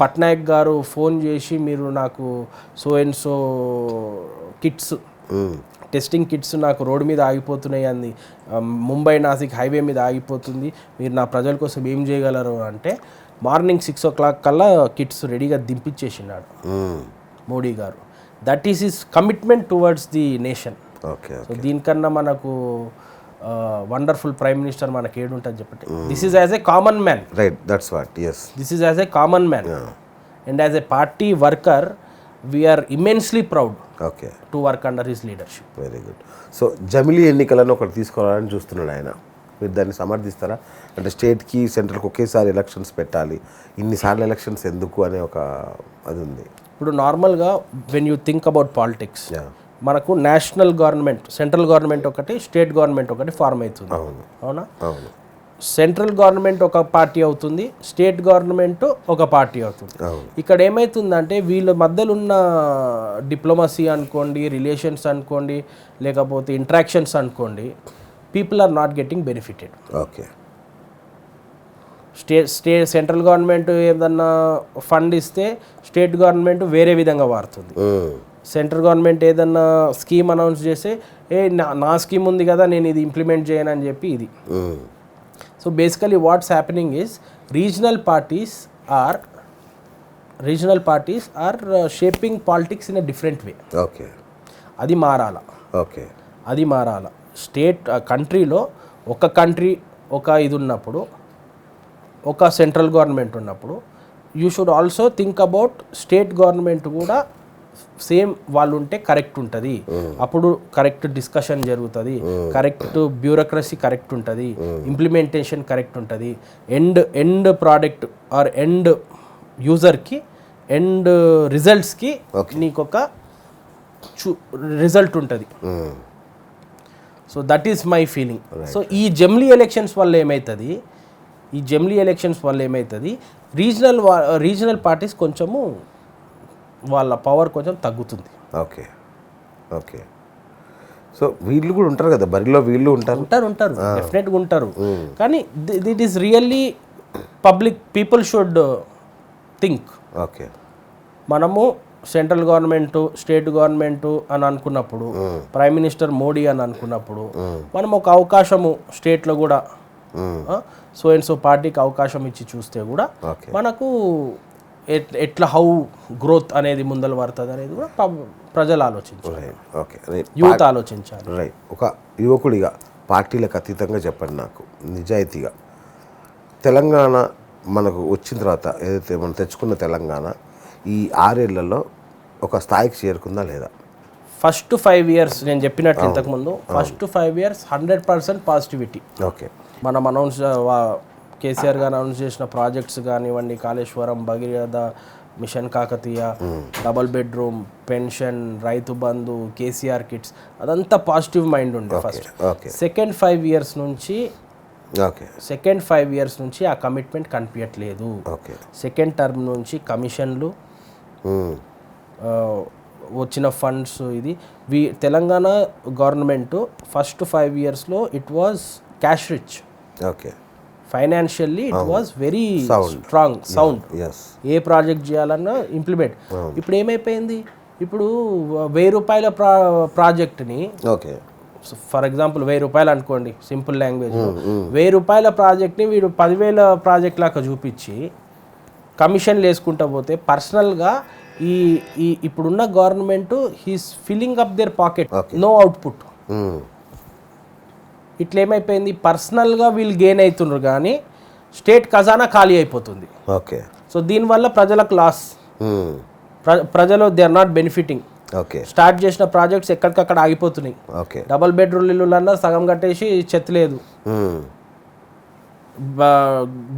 పట్నాయక్ గారు ఫోన్ చేసి మీరు నాకు so and so kits, testing kits నాకు రోడ్డు మీద ఆగిపోతున్నాయి అంది, ముంబై నాసిక్ హైవే మీద ఆగిపోతుంది, మీరు నా ప్రజల కోసం ఏం చేయగలరు అంటే మార్నింగ్ 6 o'clock కల్లా కిట్స్ రెడీగా దింపించేసినాడు మోడీ గారు. That is his commitment towards the nation. Okay. So దీనికన్నా మనకు వండర్ఫుల్ ప్రైమ్ మినిస్టర్ మనకి ఏడుంటుంది చెప్పండి. This is as a common man. Right, that's what. Yes, this is as a common man and as a party worker we are immensely proud okay to work under his leadership. Very good. So జమిలీ ఎన్నికలను ఒకటి తీసుకోవాలని చూస్తున్నాడు ఆయన. మీరు దాన్ని సమర్థిస్తారా? అంటే స్టేట్కి సెంట్రల్కి ఒకేసారి ఎలక్షన్స్ పెట్టాలి, ఇన్నిసార్లు ఎలక్షన్స్ ఎందుకు అనే ఒక అది ఉంది. ఇప్పుడు నార్మల్గా when you think about politics, మనకు నేషనల్ గవర్నమెంట్, సెంట్రల్ గవర్నమెంట్ ఒకటి, స్టేట్ గవర్నమెంట్ ఒకటి ఫార్మ్ అవుతుంది. అవునా? సెంట్రల్ గవర్నమెంట్ ఒక పార్టీ అవుతుంది, స్టేట్ గవర్నమెంట్ ఒక పార్టీ అవుతుంది. ఇక్కడ ఏమవుతుందంటే వీళ్ళ మధ్యలో ఉన్న డిప్లొమసీ అనుకోండి, రిలేషన్స్ అనుకోండి, లేకపోతే ఇంట్రాక్షన్స్ అనుకోండి, people are not getting benefited. Okay. Central government ఏదన్నా ఫండ్ ఇస్తే స్టేట్ గవర్నమెంట్ వేరే విధంగా వాడుతుంది. సెంట్రల్ గవర్నమెంట్ ఏదన్నా స్కీమ్ అనౌన్స్ చేస్తే నా స్కీమ్ ఉంది కదా, నేను ఇది ఇంప్లిమెంట్ చేయను అని చెప్పి ఇది. So basically what's happening is regional parties are shaping politics in a different way. Okay. అది మారాల. ఓకే. అది మారాల. స్టేట్ కంట్రీలో ఒక కంట్రీ ఒక ఇది ఉన్నప్పుడు, ఒక సెంట్రల్ గవర్నమెంట్ ఉన్నప్పుడు, you should also think about state government కూడా సేమ్ వాళ్ళు ఉంటే కరెక్ట్ ఉంటుంది. అప్పుడు కరెక్ట్ డిస్కషన్ జరుగుతుంది, కరెక్ట్ బ్యూరోక్రసీ కరెక్ట్ ఉంటుంది, ఇంప్లిమెంటేషన్ కరెక్ట్ ఉంటుంది, ఎండ్ ప్రోడక్ట్ ఆర్ ఎండ్ యూజర్కి, ఎండ్ రిజల్ట్స్కి నీకు ఒక రిజల్ట్ ఉంటుంది. So that is my feeling. So ఈ జమిలీ ఎలక్షన్స్ వల్ల ఏమవుతుంది, రీజనల్ పార్టీస్ కొంచెము వాళ్ళ పవర్ కొంచెం తగ్గుతుంది. ఓకే. ఓకే. సో వీళ్ళు కూడా ఉంటారు కదా బరిలో, వీళ్ళు ఉంటారు డెఫినెట్గా ఉంటారు. కానీ that is really people should think. Okay. మనము సెంట్రల్ గవర్నమెంట్, స్టేట్ గవర్నమెంట్ అని అనుకున్నప్పుడు, ప్రైమ్ మినిస్టర్ మోడీ అని అనుకున్నప్పుడు, మనం ఒక అవకాశము స్టేట్లో కూడా సో అండ్ సో పార్టీకి అవకాశం ఇచ్చి చూస్తే కూడా మనకు ఎట్లా హౌ గ్రోత్ అనేది ముందలు పడుతుంది అనేది కూడా ప్రజలు ఆలోచించాలి, యూత్ ఆలోచించాలి. రైట్. ఒక యువకుడిగా పార్టీలకు అతీతంగా చెప్పండి నాకు నిజాయితీగా, తెలంగాణ మనకు వచ్చిన తర్వాత ఏదైతే మనం తెచ్చుకున్న తెలంగాణ ఈ 6 ఏళ్లలో ఒక స్థాయికి చేరుకుందా లేదా? ఫస్ట్ 5 years నేను చెప్పినట్టు ఇంతకుముందు, ఫస్ట్ 5 years 100% పాజిటివిటీ. ఓకే. మనం కేసీఆర్ గారు అనౌన్స్ చేసిన ప్రాజెక్ట్స్ కానివ్వండి, Kaleshwaram, Bhagiratha, mission Kakatiya, double bedroom, pension, Rythu Bandhu, KCR kits, అదంతా పాజిటివ్ మైండ్ ఉండే ఫస్ట్. సెకండ్ 5 years నుంచి ఓకే సెకండ్ 5 years నుంచి ఆ కమిట్మెంట్ కనిపించట్లేదు. ఓకే సెకండ్ టర్మ్ నుంచి కమిషన్లు, వచ్చిన ఫండ్స్, ఇది తెలంగాణ గవర్నమెంట్ ఫస్ట్ 5 yearsలో it was cash rich. Okay financially it was very strong sound. As a project చేయాలన్నా ఇంప్లిమెంట్. ఇప్పుడు ఏమైపోయింది, ఇప్పుడు 1000 రూపాయల ప్రాజెక్ట్ని, ఓకే ఫర్ ఎగ్జాంపుల్ 1000 రూపాయలు అనుకోండి సింపుల్ లాంగ్వేజ్, 1000 రూపాయల ప్రాజెక్ట్ని వీడు 10,000 ప్రాజెక్ట్ లాగా చూపించి కమిషన్లు వేసుకుంటా పోతే పర్సనల్గా ఈ ఇప్పుడున్న government he's filling up their pocket, no output. ఇట్లా ఏమైపోయింది, పర్సనల్గా వీళ్ళు గెయిన్ అవుతున్నారు కానీ స్టేట్ ఖజానా ఖాళీ అయిపోతుంది. ఓకే సో దీనివల్ల ప్రజలకు లాస్. ప్రజలు they are not benefiting. Okay start చేసిన ప్రాజెక్ట్స్ ఎక్కడికక్కడ ఆగిపోతున్నాయి. ఓకే డబల్ బెడ్రూమ్ ఇల్లు అన్నా సగం కట్టేసి చెత్త లేదు,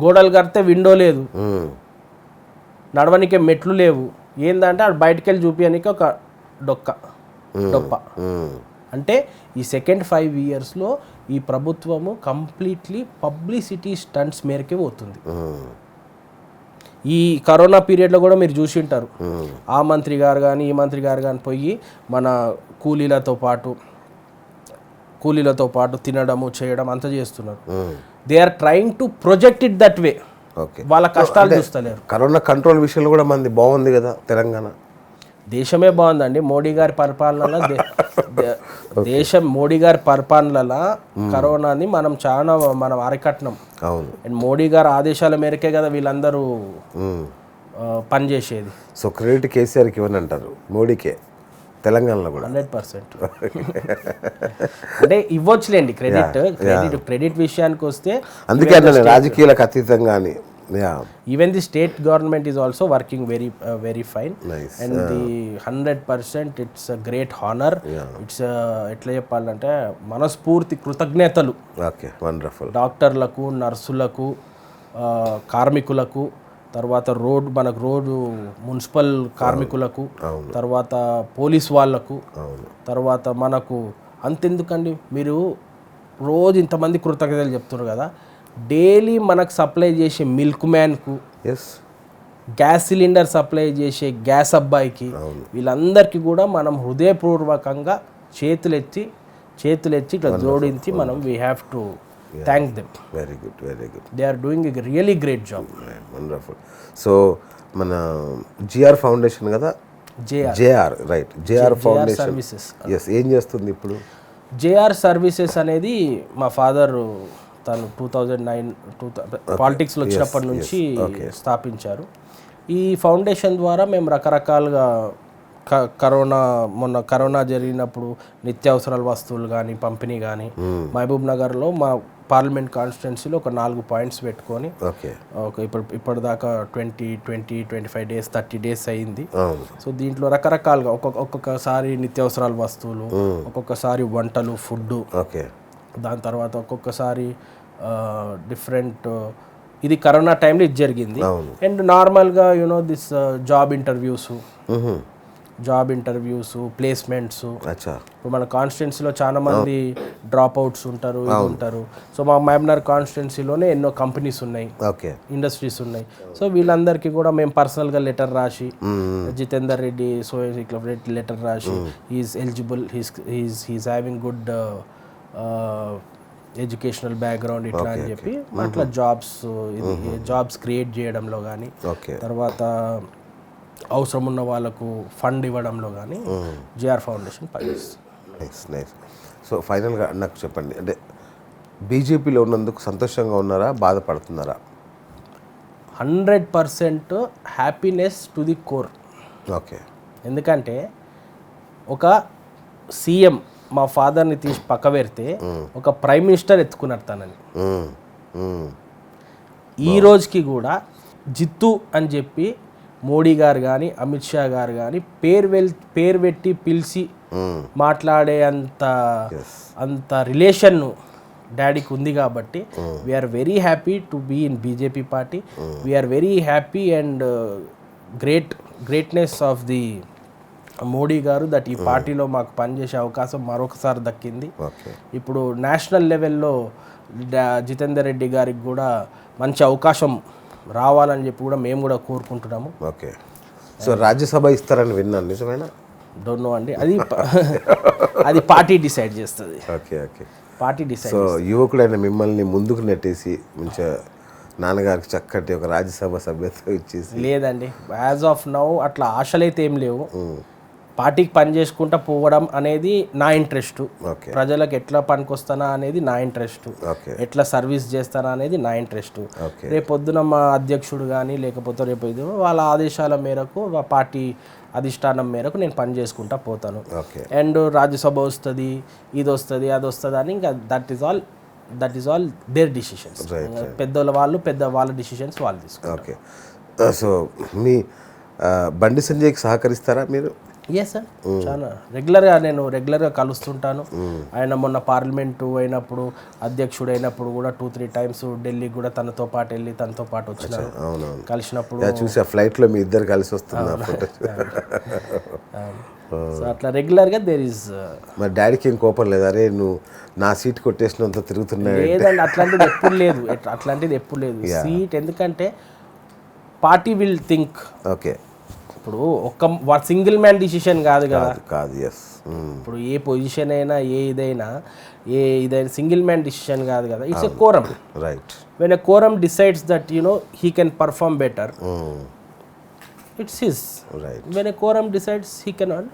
గోడలు కడితే విండో లేదు, నడవనికే మెట్లు లేవు. ఏంటంటే అక్కడ బయటికి వెళ్ళి చూపించడానికి ఒక డొప్ప. అంటే ఈ సెకండ్ 5 yearsలో ఈ ప్రభుత్వము కంప్లీట్లీ పబ్లిసిటీ స్టంట్స్ మేరకే పోతుంది. ఈ కరోనా పీరియడ్లో కూడా మీరు చూసి ఉంటారు, ఆ మంత్రి గారు కానీ ఈ మంత్రి గారు కానీ పోయి మన కూలీలతో పాటు తినడము చేయడం అంతా చేస్తున్నారు. They are trying to project it that way. Okay వాళ్ళ కష్టాలు చూస్తలేరు. కరోనా కంట్రోల్ విషయంలో కూడా మంది బాగుంది కదా తెలంగాణ. దేశమే బాగుందండి మోడీ గారి పరిపాలనలో. మోడీ గారి పరిపాలనలో కరోనాని మనం అరికట్టినాం. అవును. అండ్ మోడీ గారి ఆదేశాల మేరకే కదా వీళ్ళందరూ పనిచేసేది. సో క్రెడిట్ కేసీఆర్కి ఇవ్వని అంటారు, మోడీకే తెలంగాణలో కూడా 100%. అంటే ఇవ్వచ్చులేండి క్రెడిట్ విషయానికి వస్తే. అందుకే రాజకీయాలకు అతీతంగా అని. Even the state government is also working very fine. Nice. And the 100% it's a great honor. It's ఎట్లా చెప్పాలంటే మనస్ఫూర్తి కృతజ్ఞతలు. Okay wonderful. డాక్టర్లకు, నర్సులకు, కార్మికులకు, తర్వాత రోడ్డు మున్సిపల్ కార్మికులకు, తర్వాత పోలీస్ వాళ్ళకు, తర్వాత మనకు అంతెందుకండి మీరు రోజు ఇంతమంది కృతజ్ఞతలు చెప్తున్నారు కదా. డైలీ మనకు సప్లై చేసే మిల్క్ మ్యాన్కు, గ్యాస్ సిలిండర్ సప్లై చేసే గ్యాస్ అబ్బాయికి, వీళ్ళందరికీ కూడా మనం హృదయపూర్వకంగా చేతులెత్తి ఇట్లా జోడించి మనం we have to thank them. Very good. They are doing a really great job. Wonderful. So మన జిఆర్ ఫౌండేషన్ కదా, JR right, JR foundation services. Yes, ఏం చేస్తుంది ఇప్పుడు? జేఆర్ సర్వీసెస్ అనేది మా ఫాదర్ తను 2009 పాలిటిక్స్లో వచ్చినప్పటి నుంచి స్థాపించారు. ఈ ఫౌండేషన్ ద్వారా మేము రకరకాలుగా కరోనా జరిగినప్పుడు నిత్యావసరాల వస్తువులు కానీ పంపిణీ కానీ మహబూబ్ నగర్లో మా పార్లమెంట్ కాన్స్టిట్యున్సీలో ఒక 4 points పెట్టుకొని ఇప్పటిదాకా 25 days 30 days అయింది. సో దీంట్లో రకరకాలుగా ఒక్కొక్కసారి నిత్యావసరాల వస్తువులు, ఒక్కొక్కసారి వంటలు ఫుడ్, దాని తర్వాత ఒక్కొక్కసారి డిఫరెంట్. ఇది కరోనా టైంలో ఇది జరిగింది. అండ్ నార్మల్గా దిస్ జాబ్ ఇంటర్వ్యూస్ ప్లేస్మెంట్స్. ఇప్పుడు మన కాన్స్టిట్యున్సీలో చాలా మంది డ్రాప్ అవుట్స్ ఉంటారు. సో మా మహబూబ్నగర్ కాన్స్టిట్యున్సీలోనే ఎన్నో కంపెనీస్ ఉన్నాయి, ఇండస్ట్రీస్ ఉన్నాయి. సో వీళ్ళందరికీ కూడా మేము పర్సనల్గా లెటర్ రాసి, జితేందర్ రెడ్డి లెటర్ రాసి, he's eligible, he's having good educational background ఇట్లా అని చెప్పి అట్లా జాబ్స్ క్రియేట్ చేయడంలో కానీ, తర్వాత అవసరం ఉన్న వాళ్ళకు ఫండ్ ఇవ్వడంలో కానీ జిఆర్ ఫౌండేషన్ పనిచేస్తుంది. సో ఫైనల్గా నాకు చెప్పండి, అంటే బీజేపీలో ఉన్నందుకు సంతోషంగా ఉన్నారా, బాధపడుతున్నారా? 100% happiness to the core. Okay. ఎందుకంటే ఒక సీఎం మా ఫాదర్ని తీసి పక్క పెడితే ఒక ప్రైమ్ మినిస్టర్ ఎత్తుకున్నారు తనని. ఈ రోజుకి కూడా జిత్తు అని చెప్పి మోడీ గారు కానీ అమిత్ షా గారు కానీ పేరు పెట్టి పిలిచి మాట్లాడే అంత రిలేషన్ డాడీకి ఉంది. కాబట్టి we are very happy to be in BJP party. We are very happy and greatness of the Modi గారు దట్ ఈ పార్టీలో మాకు పనిచేసే అవకాశం మరొకసారి దక్కింది. ఓకే. ఇప్పుడు నేషనల్ లెవెల్లో జితేందర్ రెడ్డి గారికి కూడా మంచి అవకాశం రావాలని చెప్పి కూడా మేము కూడా కోరుకుంటున్నాము. ఓకే. సో రాజ్యసభ ఇస్తారని విన్నాను, నిజమేనా? డోంట్ నో అండి, అది పార్టీ డిసైడ్ చేస్తుంది. Okay. Okay. Party decide. So యువకుడైన మిమ్మల్ని ముందుకు నెట్టేసి మంచిగా నాన్నగారికి చక్కటి ఒక రాజ్యసభ సభ్యత్వం ఇచ్చేసి. లేదండి, యాజ్ ఆఫ్ నౌ అట్లా ఆశలైతే ఏం లేవు. పార్టీకి పని చేసుకుంటా పోవడం అనేది నా ఇంట్రెస్ట్. ఓకే. ప్రజలకు ఎట్లా పనికొస్తానా అనేది నా ఇంట్రెస్ట్. ఓకే. ఎట్లా సర్వీస్ చేస్తానా అనేది నా ఇంట్రెస్ట్. ఓకే. రేపొద్దున మా అధ్యక్షుడు కానీ లేకపోతే రేపు వాళ్ళ ఆదేశాల మేరకు పార్టీ అధిష్టానం మేరకు నేను పని చేసుకుంటా పోతాను. ఓకే. అండ్ రాజ్యసభ వస్తుంది, ఇది వస్తుంది, అది వస్తుంది అని ఇంకా that is all their decisions. వాళ్ళ డిసిషన్స్ వాళ్ళు తీసుకుంటారు. ఓకే. సో మీ బండి సంజయ్కి సహకరిస్తారా మీరు? ఎస్ సార్, చాలా రెగ్యులర్గా కలుస్తుంటాను. ఆయన మొన్న పార్లమెంటు అయినప్పుడు అధ్యక్షుడు అయినప్పుడు కూడా 2-3 టైమ్స్ ఢిల్లీకి కూడా తనతో పాటు వెళ్ళి తనతో పాటు వచ్చినాను. అవునవును, కలిసినప్పుడు చూసి ఆ ఫ్లైట్లో మీ ఇద్దరు కలిసి వస్తున్నారు. సో అట్లా రెగ్యులర్గా దేర్ ఈజ్. మరి డాడీకి ఏం కోపం లేదా? అరే నువ్వు నా సీట్ కొట్టేసినంత తిరుగుతున్నాయి. లేదండి, అట్లాంటిది ఎప్పుడు లేదు. సీట్ ఎందుకంటే పార్టీ విల్ థింక్. ఓకే. ఇప్పుడు ఒక సింగిల్ మ్యాన్ డిసిషన్ కాదు కదా. కాదు. ఎస్. ఇప్పుడు ఏ పొజిషన్ అయినా ఇదైనా సింగిల్ మ్యాన్ డిసిషన్ కాదు కదా. It's a quorum. Right. When a quorum decides that he can perform better, it's his. Right. When a quorum decides he cannot,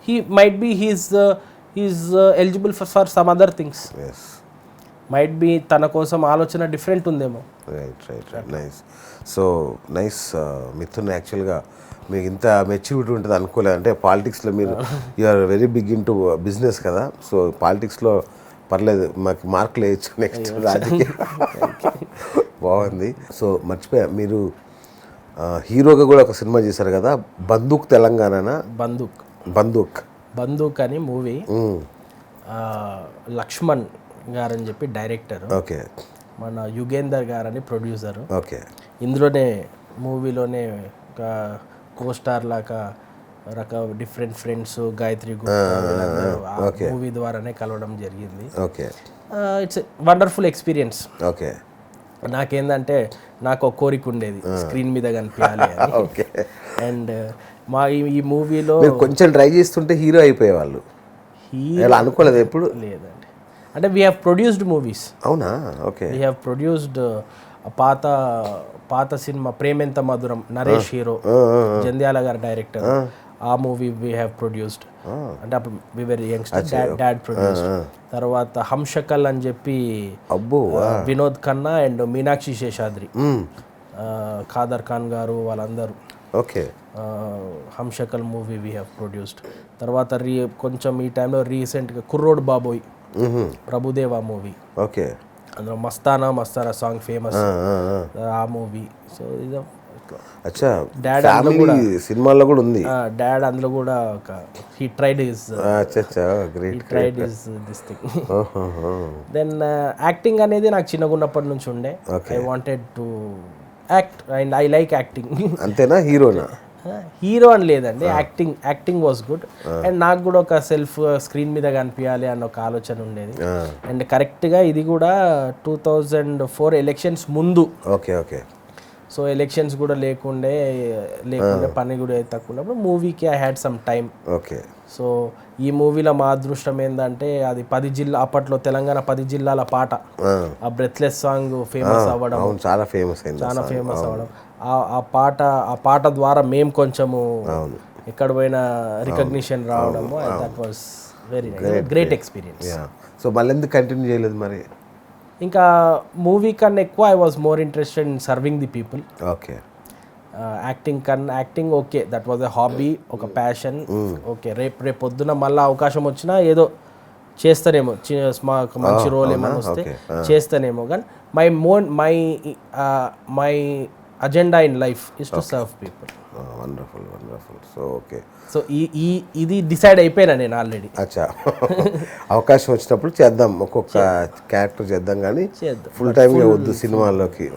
he might be he's eligible for some other things. Yes. Might be తన కోసం ఆలోచన డిఫరెంట్ ఉందేమో. Right. Nice. So nice Mithun, యాక్చువల్గా మీకు ఇంత మెచ్యూరిటీ ఉంటుంది అనుకోలేదు. అంటే పాలిటిక్స్లో మీరు are very big in to business కదా. సో పాలిటిక్స్లో పర్లేదు, మాకు మార్కులు వేయచ్చు. నెక్స్ట్ రాజకీయ బాగుంది. సో మర్చిపోయా, మీరు హీరోగా కూడా ఒక సినిమా చేశారు కదా, బందూక్ తెలంగాణ. బందూక్ అని మూవీ. లక్ష్మణ్ గారని చెప్పి డైరెక్టర్. ఓకే. మన యుగేందర్ గారని ప్రొడ్యూసర్. ఓకే. ఇందులోనే మూవీలోనే ఒక కోస్టార్ లాగా different friends Gayatri Gupta movie ద్వారానే కలవడం జరిగింది. Okay. It's wonderful experience. Okay. నాకేందంటే నాకు ఒక కోరిక ఉండేది, స్క్రీన్ మీద కనిపించాలి. ఓకే. అండ్ మా ఈ మూవీలో కొంచెం ట్రై చేస్తుంటే హీరో అయిపోయేవాళ్ళు. ఇలా అనుకోలేదు ఎప్పుడు? లేదండి, అంటే వీ హ్యావ్ ప్రొడ్యూస్డ్ మూవీస్. అవునా? ఓకే. వీ హ్యావ్ ప్రొడ్యూస్డ్ పాత సినిమా ప్రేమెంత మధురం, నరేష్ హీరో, జంధ్యాల గారు డైరెక్టర్. ఆ మూవీ వీ హ్యావ్ ప్రొడ్యూస్డ్. అంటే అప్పుడు we were youngster, dad produced. తర్వాత హంషకల్ అని చెప్పి వినోద్ ఖన్నా అండ్ మీనాక్షి శేషాద్రి, ఖాదర్ ఖాన్ గారు వాళ్ళందరూ. Okay. Humshakal movie we have produced. తర్వాత కొంచెం ఈ టైంలో రీసెంట్గా కుర్రోడ్ బాబోయ్, ప్రభుదేవా మూవీ. ఓకే. అందులో మస్తానా సాంగ్ ఫేమస్, ఆ మూవీ. సో ఇది అచ్చా, సినిమాల్లో కూడా ఉంది. డాడ్ అందులో కూడా ఒక he tried his this thing. Than acting అనేది నాకు చిన్నగా ఉన్నప్పటి నుంచి ఉండే. I wanted to act and I like acting. అంతేనా? హీరోనా? హీరో అని లేదండి, యాక్టింగ్ వాజ్ గుడ్. అండ్ నాకు కూడా ఒక సెల్ఫ్ స్క్రీన్ మీద కనిపించాలి అన్న ఒక ఆలోచన ఉండేది. అండ్ కరెక్ట్గా ఇది కూడా 2004 ఎలక్షన్స్ ముందు. ఓకే. ఓకే. సో ఎలక్షన్స్ కూడా లేకుండే పని కూడా తక్కువ మూవీకి I had some time. Okay. So ఈ మూవీలో మా అదృష్టం ఏంటంటే అది 10 జిల్లా, అప్పట్లో తెలంగాణ 10 జిల్లాల పాట, ఆ బ్రెత్లెస్ సాంగ్ ఫేమస్ అవ్వడం, చాలా ఫేమస్ అవ్వడం. ఆ పాట ద్వారా మేము కొంచెము ఎక్కడ పోయినా రికగ్నిషన్ రావడము, that was very great experience. So మళ్ళీ ఎందుకు కంటిన్యూ చేయలేదు మరి? ఇంకా మూవీ కన్నా ఎక్కువ I was more interested in serving the people. Okay. Acting okay, that was a hobby, ఒక ప్యాషన్. ఓకే, రేపు పొద్దున మళ్ళీ అవకాశం వచ్చినా ఏదో చేస్తానేమో, మంచి రోల్ ఏమైనా వస్తే చేస్తానేమో. కానీ my agenda in life is to serve people. Wonderful. So okay. So ఇది డిసైడ్ అయిపోయినా నేను ఆల్రెడీ. అచ్చా, అవకాశం వచ్చినప్పుడు చేద్దాం, ఒక్కొక్క క్యారెక్టర్ చేద్దాం, కానీ ఫుల్ టైం వద్దు సినిమాల్లోకి.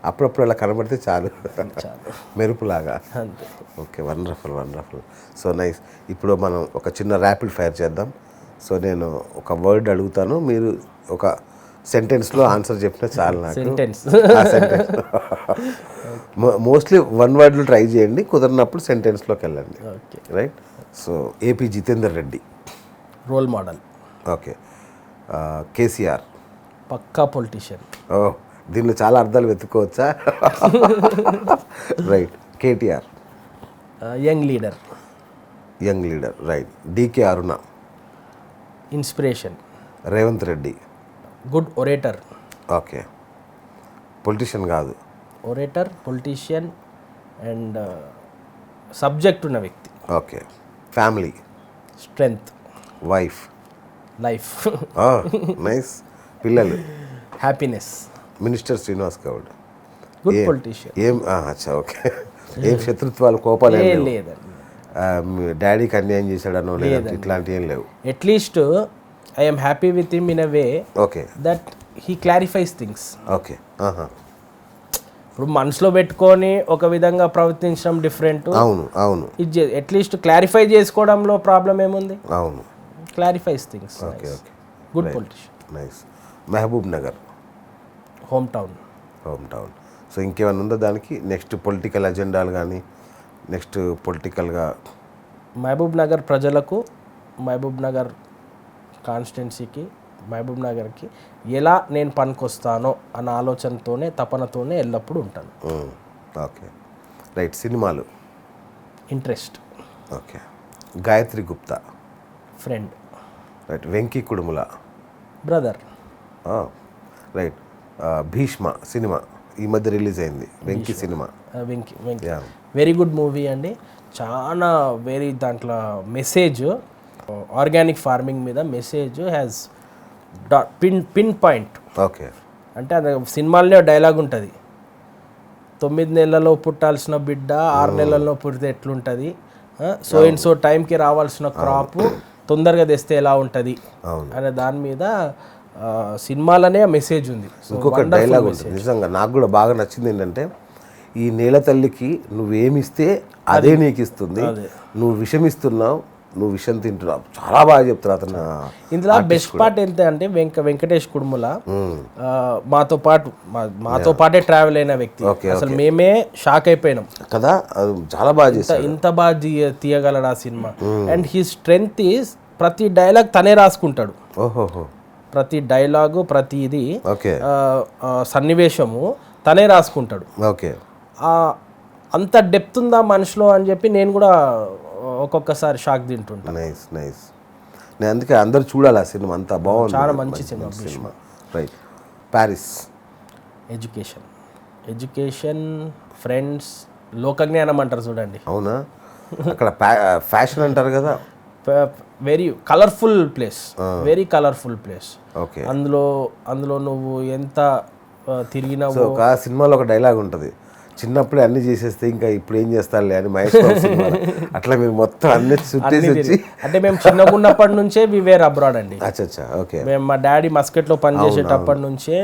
అప్పుడప్పుడు అలా కనబడితే చాలు, చాలు మెరుపులాగా. అంతే. Okay, wonderful wonderful. So nice. ఇప్పుడు మనం ఒక చిన్న ర్యాపిడ్ ఫైర్ చేద్దాం. సో నేను ఒక వర్డ్ అడుగుతాను, మీరు ఒక సెంటెన్స్లో ఆన్సర్ చెప్పినా చాలు నాకు. సెంటెన్స్. సెంటెన్స్ మోస్ట్లీ వన్ వర్డ్లో ట్రై చేయండి, కుదరినప్పుడు సెంటెన్స్లోకి వెళ్ళండి. Okay. Right. So AP Jithender Reddy. Role model. Okay. KCR. పక్కా పొలిటీషియన్. ఓ, దీనిలో చాలా అర్థాలు వెతుక్కోవచ్చా? Right. KTR. Young leader. Young leader. Right. DK Aruna. Inspiration. Revanth Reddy. Good orator. Okay. Politician కాదు. ఒరేటర్, పొలిటీషియన్ అండ్ సబ్జెక్ట్ ఉన్న వ్యక్తి. ఓకే. Family. Strength. Wife. Life. Nice. పిల్లలు. Happiness. Minister Srinivas Goud. Good politician. ఏం అచ్చా, ఓకే. ఏం శత్రుత్వాలు, కోపాలు ఏం లేవు? లేదండి. మీ డాడీకి అన్యాయం చేశాడనో లేదంటే ఇట్లాంటివి ఏం లేవు? At least I'm happy with him in a way okay. That he clarifies things. Okay. ఇప్పుడు మనసులో పెట్టుకొని ఒక విధంగా ప్రవర్తించడం డిఫరెంట్. అవును అవును. ఇది అట్లీస్ట్ క్లారిఫై చేసుకోవడంలో ప్రాబ్లం ఏముంది? అవును. Clarifies things. Okay okay. Good politician. Nice. Mahabubnagar. Home town. Home town. So ఇంకేమైనా ఉందా దానికి? నెక్స్ట్ పొలిటికల్ అజెండాలు కానీ, నెక్స్ట్ పొలిటికల్గా? మహబూబ్ నగర్ ప్రజలకు, మహబూబ్ నగర్ కాన్స్టిట్యున్సీకి, మహబూబ్ నగర్కి ఎలా నేను పనికొస్తానో అన్న ఆలోచనతోనే, తపనతోనే ఎల్లప్పుడూ ఉంటాను. ఓకే. రైట్. సినిమాలు. Interest. Okay. Gayatri Gupta. Friend. Right. Venky Kudumula. Brother. Right. Bheeshma cinema ఈ మధ్య రిలీజ్ అయింది, Venky cinema. Venky Venky Yeah. Very good movie అండి. చాలా దాంట్లో మెసేజ్, ఆర్గానిక్ ఫార్మింగ్ మీద message has pin point. Okay. అంటే అది సినిమాల్లో డైలాగ్ ఉంటుంది, 9 నెలల్లో పుట్టాల్సిన బిడ్డ 6 నెలల్లో పుడితే ఎట్లుంటుంది, సో అండ్ సో టైంకి రావాల్సిన క్రాప్ తొందరగా తెస్తే ఎలా ఉంటుంది అనే దాని మీద సినిమాలనే మెసేజ్ ఉంది. ఇంకొక డైలాగ్ ఉంటుంది నిజంగా నాకు కూడా బాగా నచ్చింది, ఏంటంటే ఈ నేల తల్లికి నువ్వేమిస్తే అదే నీకు ఇస్తుంది, నువ్వు విషం ఇస్తున్నావు, నువ్వు విషం తింటున్నావు. చాలా బాగా చెప్తారు అతను. ఇందులో బెస్ట్ పార్ట్ ఎంత అంటే వెంకటేష్ కుడుముల మాతో పాటే ట్రావెల్ అయిన వ్యక్తి. అసలు మేమే షాక్ అయిపోయినాం కదా, అది చాలా బాగా చేస్తాడు. ఇంత బాగా తీయగలడు ఆ cinema. And he strength is ప్రతి డైలాగ్ తనే రాసుకుంటాడు. ఓహోహో. ప్రతి డైలాగు, ప్రతి ఇది ఓకే. సన్నివేశము తనే రాసుకుంటాడు. ఓకే. అంత డెప్త్ ఉందా మనిషిలో అని చెప్పి నేను కూడా ఒక్కొక్కసారి షాక్ తింటుంటాను. Nice nice. నేను అందుకే అందరు చూడాలి ఆ సినిమా, అంత బాగుంది, చాలా మంచి cinema. Right. Paris. Education, friends, లోకజ్ఞానం అంటారు చూడండి. అవునా? అక్కడ ఫ్యాషన్ అంటారు కదా. Very colourful place, very colourful place. Okay. అందులో నువ్వు ఎంత తిరిగినావు. సో ఒక సినిమాలో ఒక డైలాగ్ ఉంటుంది, చిన్నప్పుడే అన్ని చేసేస్తే ఇంకా ఇప్పుడు ఏం చేస్తారులే అని. మహేష్ బాబు సినిమా అట్లా మీరు మొత్తం అన్ని చుట్టేసి వచ్చి. అంటే మేము చిన్నగా ఉన్నప్పటి నుంచే వివేర్ అబ్రాడ్ అండి. అచ్చా. ఓకే. మేము మా డాడీ మస్కెట్లో పనిచేసేటప్పటి నుంచే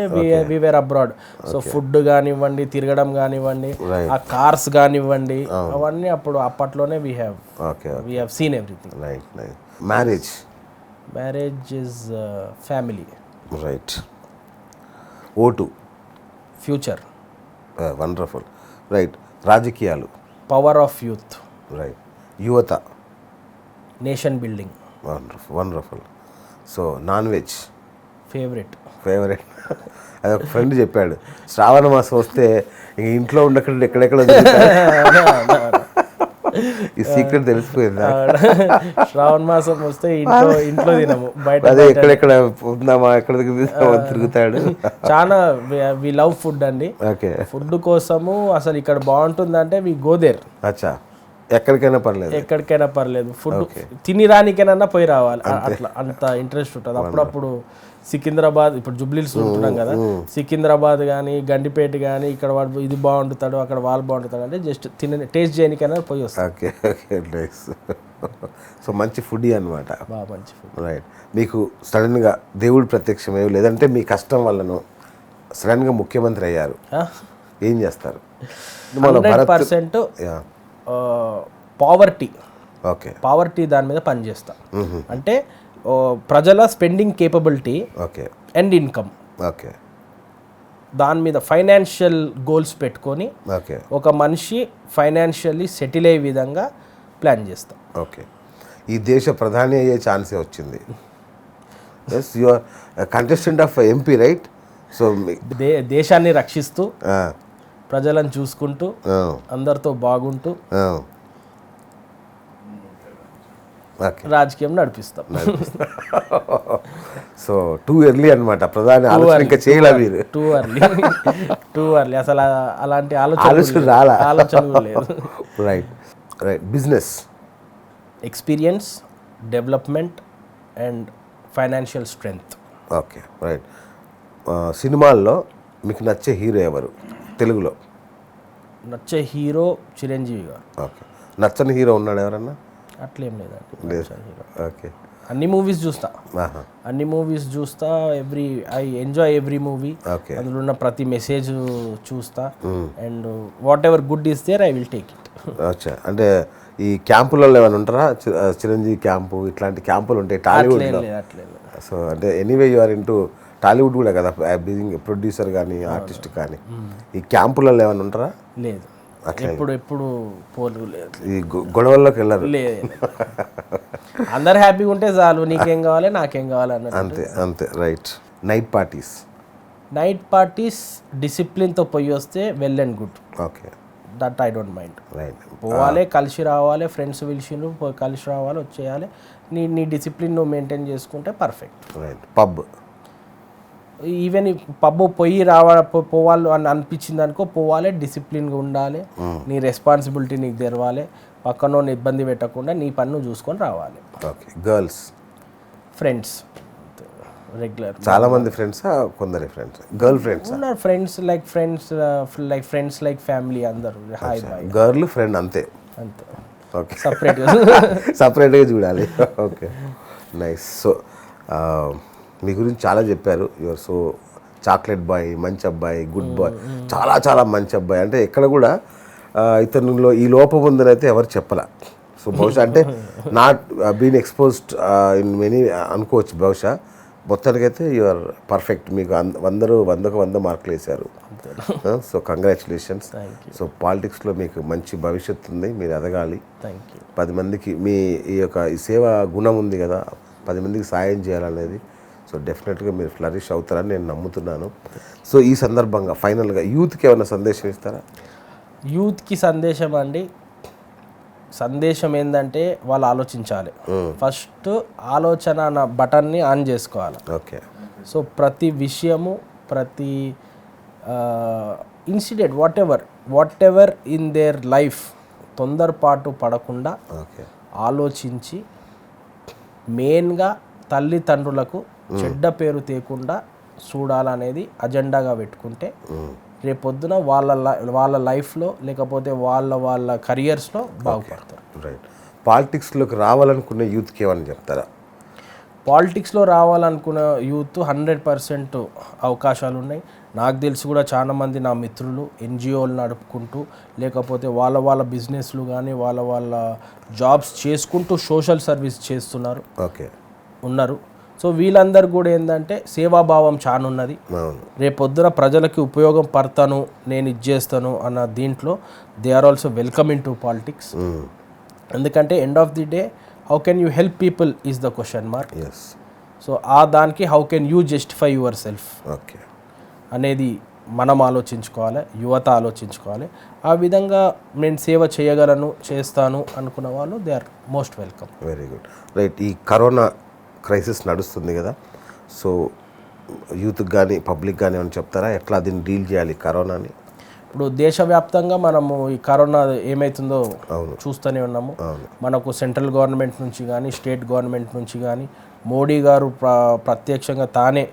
వివేర్ అబ్రాడ్. సో ఫుడ్ కానివ్వండి, తిరగడం కానివ్వండి, ఆ కార్స్ కానివ్వండి, అవన్నీ అప్పట్లోనే we have seen everything. Right right. Marriage is family. Right. Vote. Future. Wonderful. Right. రాజకీయాలు. Power of youth. రైట్. యువత. Nation building. Wonderful. So non veg. Favorite. అది ఒక ఫ్రెండ్ చెప్పాడు, శ్రావణ మాసం వస్తే ఇంక ఇంట్లో ఉండకుండా ఎక్కడెక్కడ ఈ సీక్రెట్ తెలిసిపోయిందా? శ్రావణ మాసం వస్తే ఇంట్లో తినము, బయట. అదే ఎక్కడెక్కడ ఉందామా, ఎక్కడ తిరుగుతాడు. చాలా వి లవ్ ఫుడ్ అండి. ఓకే. ఫుడ్ కోసము అసలు ఇక్కడ బాగుంటుందంటే వి గో దేర్. అచ్చా. ఎక్కడికైనా పర్లేదు, ఫుడ్ తిని రానికైనా పోయి రావాలి, అట్లా అంత ఇంట్రెస్ట్ ఉంటుంది. అప్పుడప్పుడు సికింద్రాబాద్, ఇప్పుడు జుబ్లీస్ ఉంటున్నాం కదా, సికింద్రాబాద్ కానీ గండిపేట కానీ, ఇక్కడ వాడు ఇది బాగుంటుంటాడు, అక్కడ వాళ్ళు బాగుంటుంటాడు అంటే జస్ట్ టేస్ట్ చేయడానికైనా పోయి వస్తాం. Okay okay. నైస్. సో మంచి ఫుడ్ అనమాట. బాగా మంచి ఫుడ్. రైట్. మీకు సడన్గా దేవుడు ప్రత్యక్షమయ్యో లేదంటే మీ కష్టం వల్లనో సడన్గా ముఖ్యమంత్రి అయ్యారు, ఏం చేస్తారు? మన 100% యా, పావర్టీ ఓకే దాని మీద పనిచేస్తా. అంటే ప్రజల spending capability okay and income okay దాని మీద ఫైనాన్షియల్ గోల్స్ పెట్టుకొని ఓకే ఒక మనిషి ఫైనాన్షియల్లీ సెటిల్ అయ్యే విధంగా ప్లాన్ చేస్తాం. ఓకే. ఈ దేశ ప్రధాని అయ్యే ఛాన్సే వచ్చింది. Yes, you are contestant of MP, right? So దేశాన్ని రక్షిస్తూ ప్రజలను చూసుకుంటూ అందరితో బాగుంటూ ఓకే రాజకీయం నడిపిస్తాం. సో టూ ఎర్లీ అనమాట, ప్రధాని ఆలోచన ఇంకా చేయలే మీరు. టూ అర్లీ అసలు అలాంటి ఆలోచన రాలా? ఆలోచన లేదు. Right right. Business experience, development and financial strength. Okay right. సినిమాల్లో మీకు నచ్చే హీరో ఎవరు తెలుగులో? నచ్చే హీరో చిరంజీవి గారు. ఓకే. నచ్చని హీరో ఉన్నాడు ఎవరన్నా? అట్లేం లేదండి. లేదు. ఓకే. అన్ని మూవీస్ చూస్తా, ఆహా. I enjoy every movie. Okay. అందులో ఉన్న ప్రతి మెసేజ్ చూస్తా and whatever good is there I will take it. అచ్చా, అంటే ఈ క్యాంపులలో ఏమైనా ఉంటారా? చిరంజీవి క్యాంపు ఇట్లాంటి క్యాంపులు ఉంటాయి టాలీవుడ్లో. అట్లేదు. సో అంటే anyway you are into Tollywood కూడా కదా, బీయింగ్ ప్రొడ్యూసర్ కానీ ఆర్టిస్ట్ కానీ. ఈ క్యాంపులలో ఏమైనా ఉంటారా? లేదు, ఎప్పుడు పోలు లేదు. ఈ గొడవల్లోకి వెళ్ళరు? లేదు. అందరు హ్యాపీగా ఉంటే చాలు, నీకేం కావాలి నాకేం కావాలి అన్నట్టు. అంతే అంతే. రైట్. నైట్ పార్టీస్ డిసిప్లిన్తో పోయి వస్తే well and good. Okay. That I don't mind. Right. పోవాలి, కలిసి రావాలి, ఫ్రెండ్స్ పిలిచిండ్రు కలిసి రావాలి, వచ్చేయాలి. నీ డిసిప్లిన్ నువ్వు మెయింటైన్ చేసుకుంటే perfect. Right. Pub even pub పోవాలి అని అనిపించింది అనుకో, పోవాలి, డిసిప్లిన్గా ఉండాలి, నీ రెస్పాన్సిబిలిటీ నీకు తెరవాలి, పక్కన ఇబ్బంది పెట్టకుండా నీ పని నువ్వు చూసుకొని రావాలి. ఓకే. Girls friends regular. చాలా మంది ఫ్రెండ్స్, కొందరి ఫ్రెండ్స్, గర్ల్ ఫ్రెండ్స్ ఉన్నారు. ఫ్రెండ్స్ లైక్ ఫ్యామిలీ అందరూ హాయ్ బాయ్. గర్ల్ ఫ్రెండ్ అంతే. ఓకే. సపరేట్గా చూడాలి. Okay, nice. సో మీ గురించి చాలా చెప్పారు. యువర్ సో చాక్లెట్ బాయ్, మంచి అబ్బాయి, గుడ్ బాయ్, చాలా చాలా మంచి అబ్బాయి. అంటే ఎక్కడ కూడా ఇతనిలో ఈ లోపం ఉందని అయితే ఎవరు చెప్పలే. సో బహుశా అంటే not been exposed in many అనుకోవచ్చు. బహుశా మొత్తానికైతే యూఆర్ పర్ఫెక్ట్. మీకు 100కు 100 మార్కులు వేశారు. So congratulations. సో పాలిటిక్స్లో మీకు మంచి భవిష్యత్తు ఉంది, మీరు ఎదగాలి. 10 మందికి మీ ఈ యొక్క ఈ సేవా గుణం ఉంది కదా, 10 మందికి సాయం చేయాలనేది. సో డెఫినెట్గా మీరు ఫ్లరిష్ అవుతారని నేను నమ్ముతున్నాను. సో ఈ సందర్భంగా ఫైనల్గా యూత్కి ఏమైనా సందేశం ఇస్తారా? యూత్కి సందేశం ఏంటంటే వాళ్ళు ఆలోచించాలి. ఫస్ట్ ఆలోచన అన్న బటన్ని ఆన్ చేసుకోవాలి. ఓకే. సో ప్రతి విషయము, ప్రతి incident, what ever in their life తొందరపాటు పడకుండా ఆలోచించి మెయిన్గా తల్లిదండ్రులకు చెడ్డ పేరు తేకుండా చూడాలనేది అజెండాగా పెట్టుకుంటే రేపొద్దున వాళ్ళ లైఫ్లో లేకపోతే వాళ్ళ కెరియర్స్లో బాగుపడతారు. రైట్. పాలిటిక్స్లోకి రావాలనుకునే యూత్కి ఏమని చెప్తారా? పాలిటిక్స్లో రావాలనుకున్న యూత్ 100% అవకాశాలు ఉన్నాయి. నాకు తెలిసి కూడా చాలామంది నా మిత్రులు ఎన్జిఓలు నడుపుకుంటూ లేకపోతే వాళ్ళ బిజినెస్లు కానీ వాళ్ళ జాబ్స్ చేసుకుంటూ సోషల్ సర్వీస్ చేస్తున్నారు, ఉన్నారు. సో వీళ్ళందరూ కూడా ఏంటంటే సేవాభావం చాలా ఉన్నది. రేపొద్దున ప్రజలకి ఉపయోగం పడతాను, నేను ఇచ్చేస్తాను అన్న దీంట్లో they are also welcome into politics. ఎందుకంటే end of the day how can you help people is the question mark. So ఆ దానికి how can you justify yourself అనేది మనం ఆలోచించుకోవాలి, యువత ఆలోచించుకోవాలి. ఆ విధంగా నేను సేవ చేయగలను, చేస్తాను అనుకున్న వాళ్ళు they are most welcome. Very good. Right. ఈ కరోనా క్రైసిస్ నడుస్తుంది కదా, సో యూత్కి కానీ పబ్లిక్ కానీ ఏమైనా చెప్తారా? ఎట్లా దీన్ని డీల్ చేయాలి కరోనాని? ఇప్పుడు దేశవ్యాప్తంగా మనము ఈ కరోనా ఏమవుతుందో చూస్తూనే ఉన్నాము. మనకు సెంట్రల్ గవర్నమెంట్ నుంచి కానీ స్టేట్ గవర్నమెంట్ నుంచి కానీ మోడీ గారు ప్రత్యక్షంగా తానే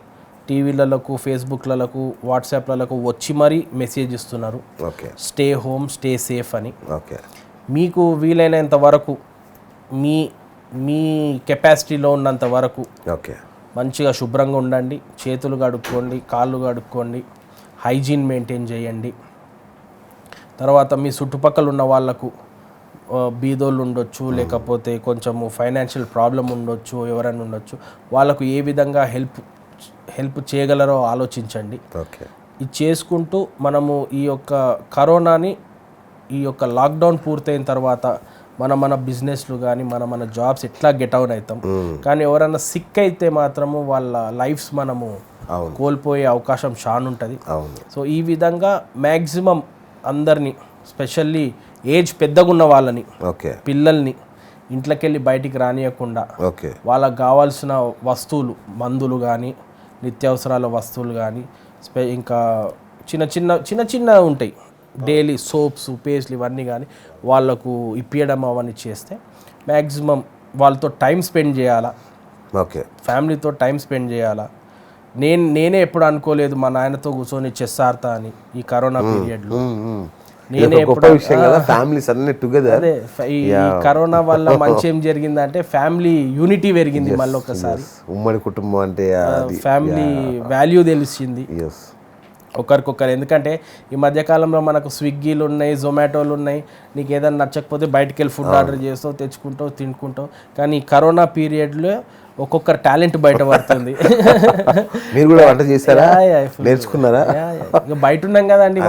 టీవీలకు, ఫేస్బుక్లకు, వాట్సాప్లకు వచ్చి మరీ మెసేజ్ ఇస్తున్నారు, స్టే హోమ్, స్టే సేఫ్ అని. మీకు వీలైనంత వరకు మీ కెపాసిటీలో ఉన్నంత వరకు మంచిగా శుభ్రంగా ఉండండి, చేతులు కడుక్కోండి, కాళ్ళు కడుక్కోండి, హైజీన్ మెయింటైన్ చేయండి. తర్వాత మీ చుట్టుపక్కల ఉన్న వాళ్ళకు బీదోళ్ళు ఉండొచ్చు, లేకపోతే కొంచెము ఫైనాన్షియల్ ప్రాబ్లం ఉండొచ్చు, ఎవరైనా ఉండొచ్చు, వాళ్ళకు ఏ విధంగా హెల్ప్ చేయగలరో ఆలోచించండి. ఓకే, ఇది చేసుకుంటూ మనము ఈ యొక్క కరోనాని, ఈ యొక్క లాక్డౌన్ పూర్తయిన తర్వాత మన బిజినెస్లు కానీ మన జాబ్స్ ఎట్లా గెట్ అవుట్ అవుతాం. కానీ ఎవరైనా సిక్ అయితే మాత్రము వాళ్ళ లైఫ్స్ మనము కోల్పోయే అవకాశం చాలా ఉంటుంది. సో ఈ విధంగా మ్యాక్సిమం అందరినీ, స్పెషల్లీ ఏజ్ పెద్దగా ఉన్న వాళ్ళని, పిల్లల్ని ఇంట్లోకి వెళ్ళి బయటికి రానియకుండా వాళ్ళకి కావాల్సిన వస్తువులు, మందులు కానీ, నిత్యావసరాల వస్తువులు కానీ, ఇంకా చిన్న చిన్న ఉంటాయి డైలీ సోప్స్, పేస్ట్లు, ఇవన్నీ కానీ వాళ్ళకు ఇప్పించడం అవన్నీ చేస్తే మ్యాక్సిమం వాళ్ళతో టైం స్పెండ్ చేయాలా, ఫ్యామిలీతో టైం స్పెండ్ చేయాలా. నేనే ఎప్పుడు అనుకోలేదు మా నాయనతో కూర్చొని చెస్ ఆడతా అని ఈ కరోనా పీరియడ్లో. నేనే అదే ఈ కరోనా వల్ల మంచి ఏం జరిగిందంటే ఫ్యామిలీ యూనిటీ పెరిగింది, మళ్ళీ ఒకసారి ఉమ్మడి కుటుంబం అంటే ఫ్యామిలీ వాల్యూ తెలిసింది ఒకరికొకరు. ఎందుకంటే ఈ మధ్యకాలంలో మనకు స్విగ్గీలు ఉన్నాయి, జొమాటోలు ఉన్నాయి, నీకు ఏదైనా నచ్చకపోతే బయటికి వెళ్ళి ఫుడ్ ఆర్డర్ చేస్తావు, తెచ్చుకుంటావు, తినుకుంటావు. కానీ ఈ కరోనా పీరియడ్లో ఒక్కొక్కరు టాలెంట్ బయట పడుతుంది. మీరు కూడా వంట చేశారా, నేర్చుకున్నారా? ఇక బయట ఉన్నాం కదండి,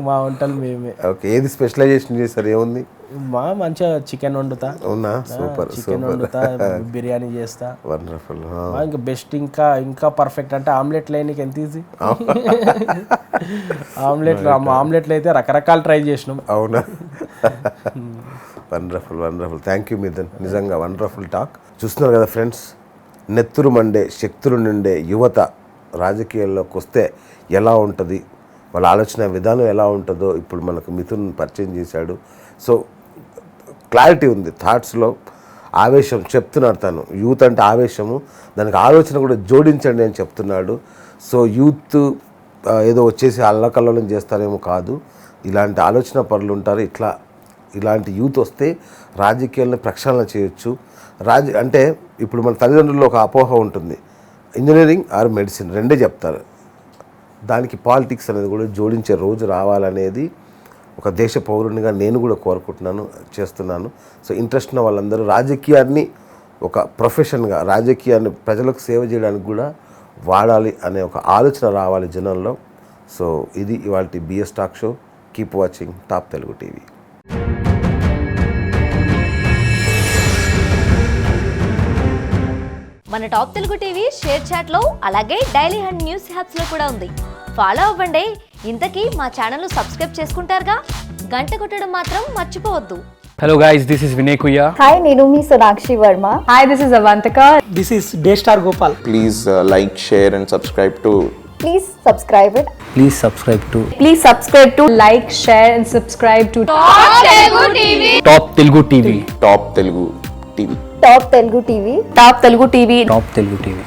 మా వంటలు మేమే. ఓకే, ఏది స్పెషలైజేషన్ చేస్తారు? ఏముంది? మంచిగా చికెన్ వండుతా. అవునా, సూపర్. చికెన్ వండుతా, బిర్యానీ చేస్తా. వండర్ఫుల్. ఇంకా బెస్ట్, ఇంకా పర్ఫెక్ట్ అంటే ఆమ్లెట్లు వేయడానికి ఎంత ఈజీ. ఆమ్లెట్లు అయితే రకరకాలు ట్రై చేసినాం. అవునా, వండర్ఫుల్. థ్యాంక్ యూ మిథున్, నిజంగా వండర్ఫుల్ టాక్. చూస్తున్నారు కదా ఫ్రెండ్స్, నెత్తురు మండే శక్తులు నిండే యువత రాజకీయాల్లోకి వస్తే ఎలా ఉంటుంది, వాళ్ళ ఆలోచన విధానం ఎలా ఉంటుందో ఇప్పుడు మనకు మిథున్ పరిచయం చేశాడు. సో క్లారిటీ ఉంది థాట్స్లో, ఆవేశం చెప్తున్నాడు తను. యూత్ అంటే ఆవేశము, దానికి ఆలోచన కూడా జోడించండి అని చెప్తున్నాడు. సో యూత్ ఏదో వచ్చేసి అల్లకల్లోలం చేస్తారేమో కాదు, ఇలాంటి ఆలోచన పరులు ఉంటారు. ఇలాంటి యూత్ వస్తే రాజకీయాలను ప్రక్షాళన చేయొచ్చు. అంటే ఇప్పుడు మన తల్లిదండ్రుల్లో ఒక అపోహ ఉంటుంది, ఇంజనీరింగ్ ఆర్ మెడిసిన్ రెండే చెప్తారు. దానికి పాలిటిక్స్ అనేది కూడా జోడించే రోజు రావాలనేది ఒక దేశ పౌరునిగా నేను కూడా కోరుకుంటున్నాను, చేస్తున్నాను. సో ఇంట్రెస్ట్ ఉన్న వాళ్ళందరూ రాజకీయాన్ని ఒక ప్రొఫెషన్గా, రాజకీయాన్ని ప్రజలకు సేవ చేయడానికి కూడా వాడాలి అనే ఒక ఆలోచన రావాలి జనంలో. సో ఇది ఇవాళ BS talk show. Keep watching top Telugu TV. మన టాప్ తెలుగు టీవీ షేర్ చాట్లో, అలాగే డైలీ హండ్ న్యూస్ హ్యాప్స్ లో కూడా ఉంది. ఫాలో అవ్వండి. ఇంతకీ మా ఛానల్ సబ్స్క్రైబ్ చేసుకుంటారుగా, గంట కొట్టడం మాత్రం మర్చిపోవద్దు. Hello guys, this is Vinay Kuya. Hi, Nirumi Sonakshi Verma. Hi, this is Avantika. This is Daystar Gopal. Please like, share and subscribe to. Please subscribe it. Please subscribe to Please subscribe to, like, share and subscribe to Top Telugu TV. Top Telugu TV. Top Telugu TV. Top Telugu TV. Top Telugu TV. Top Telugu TV.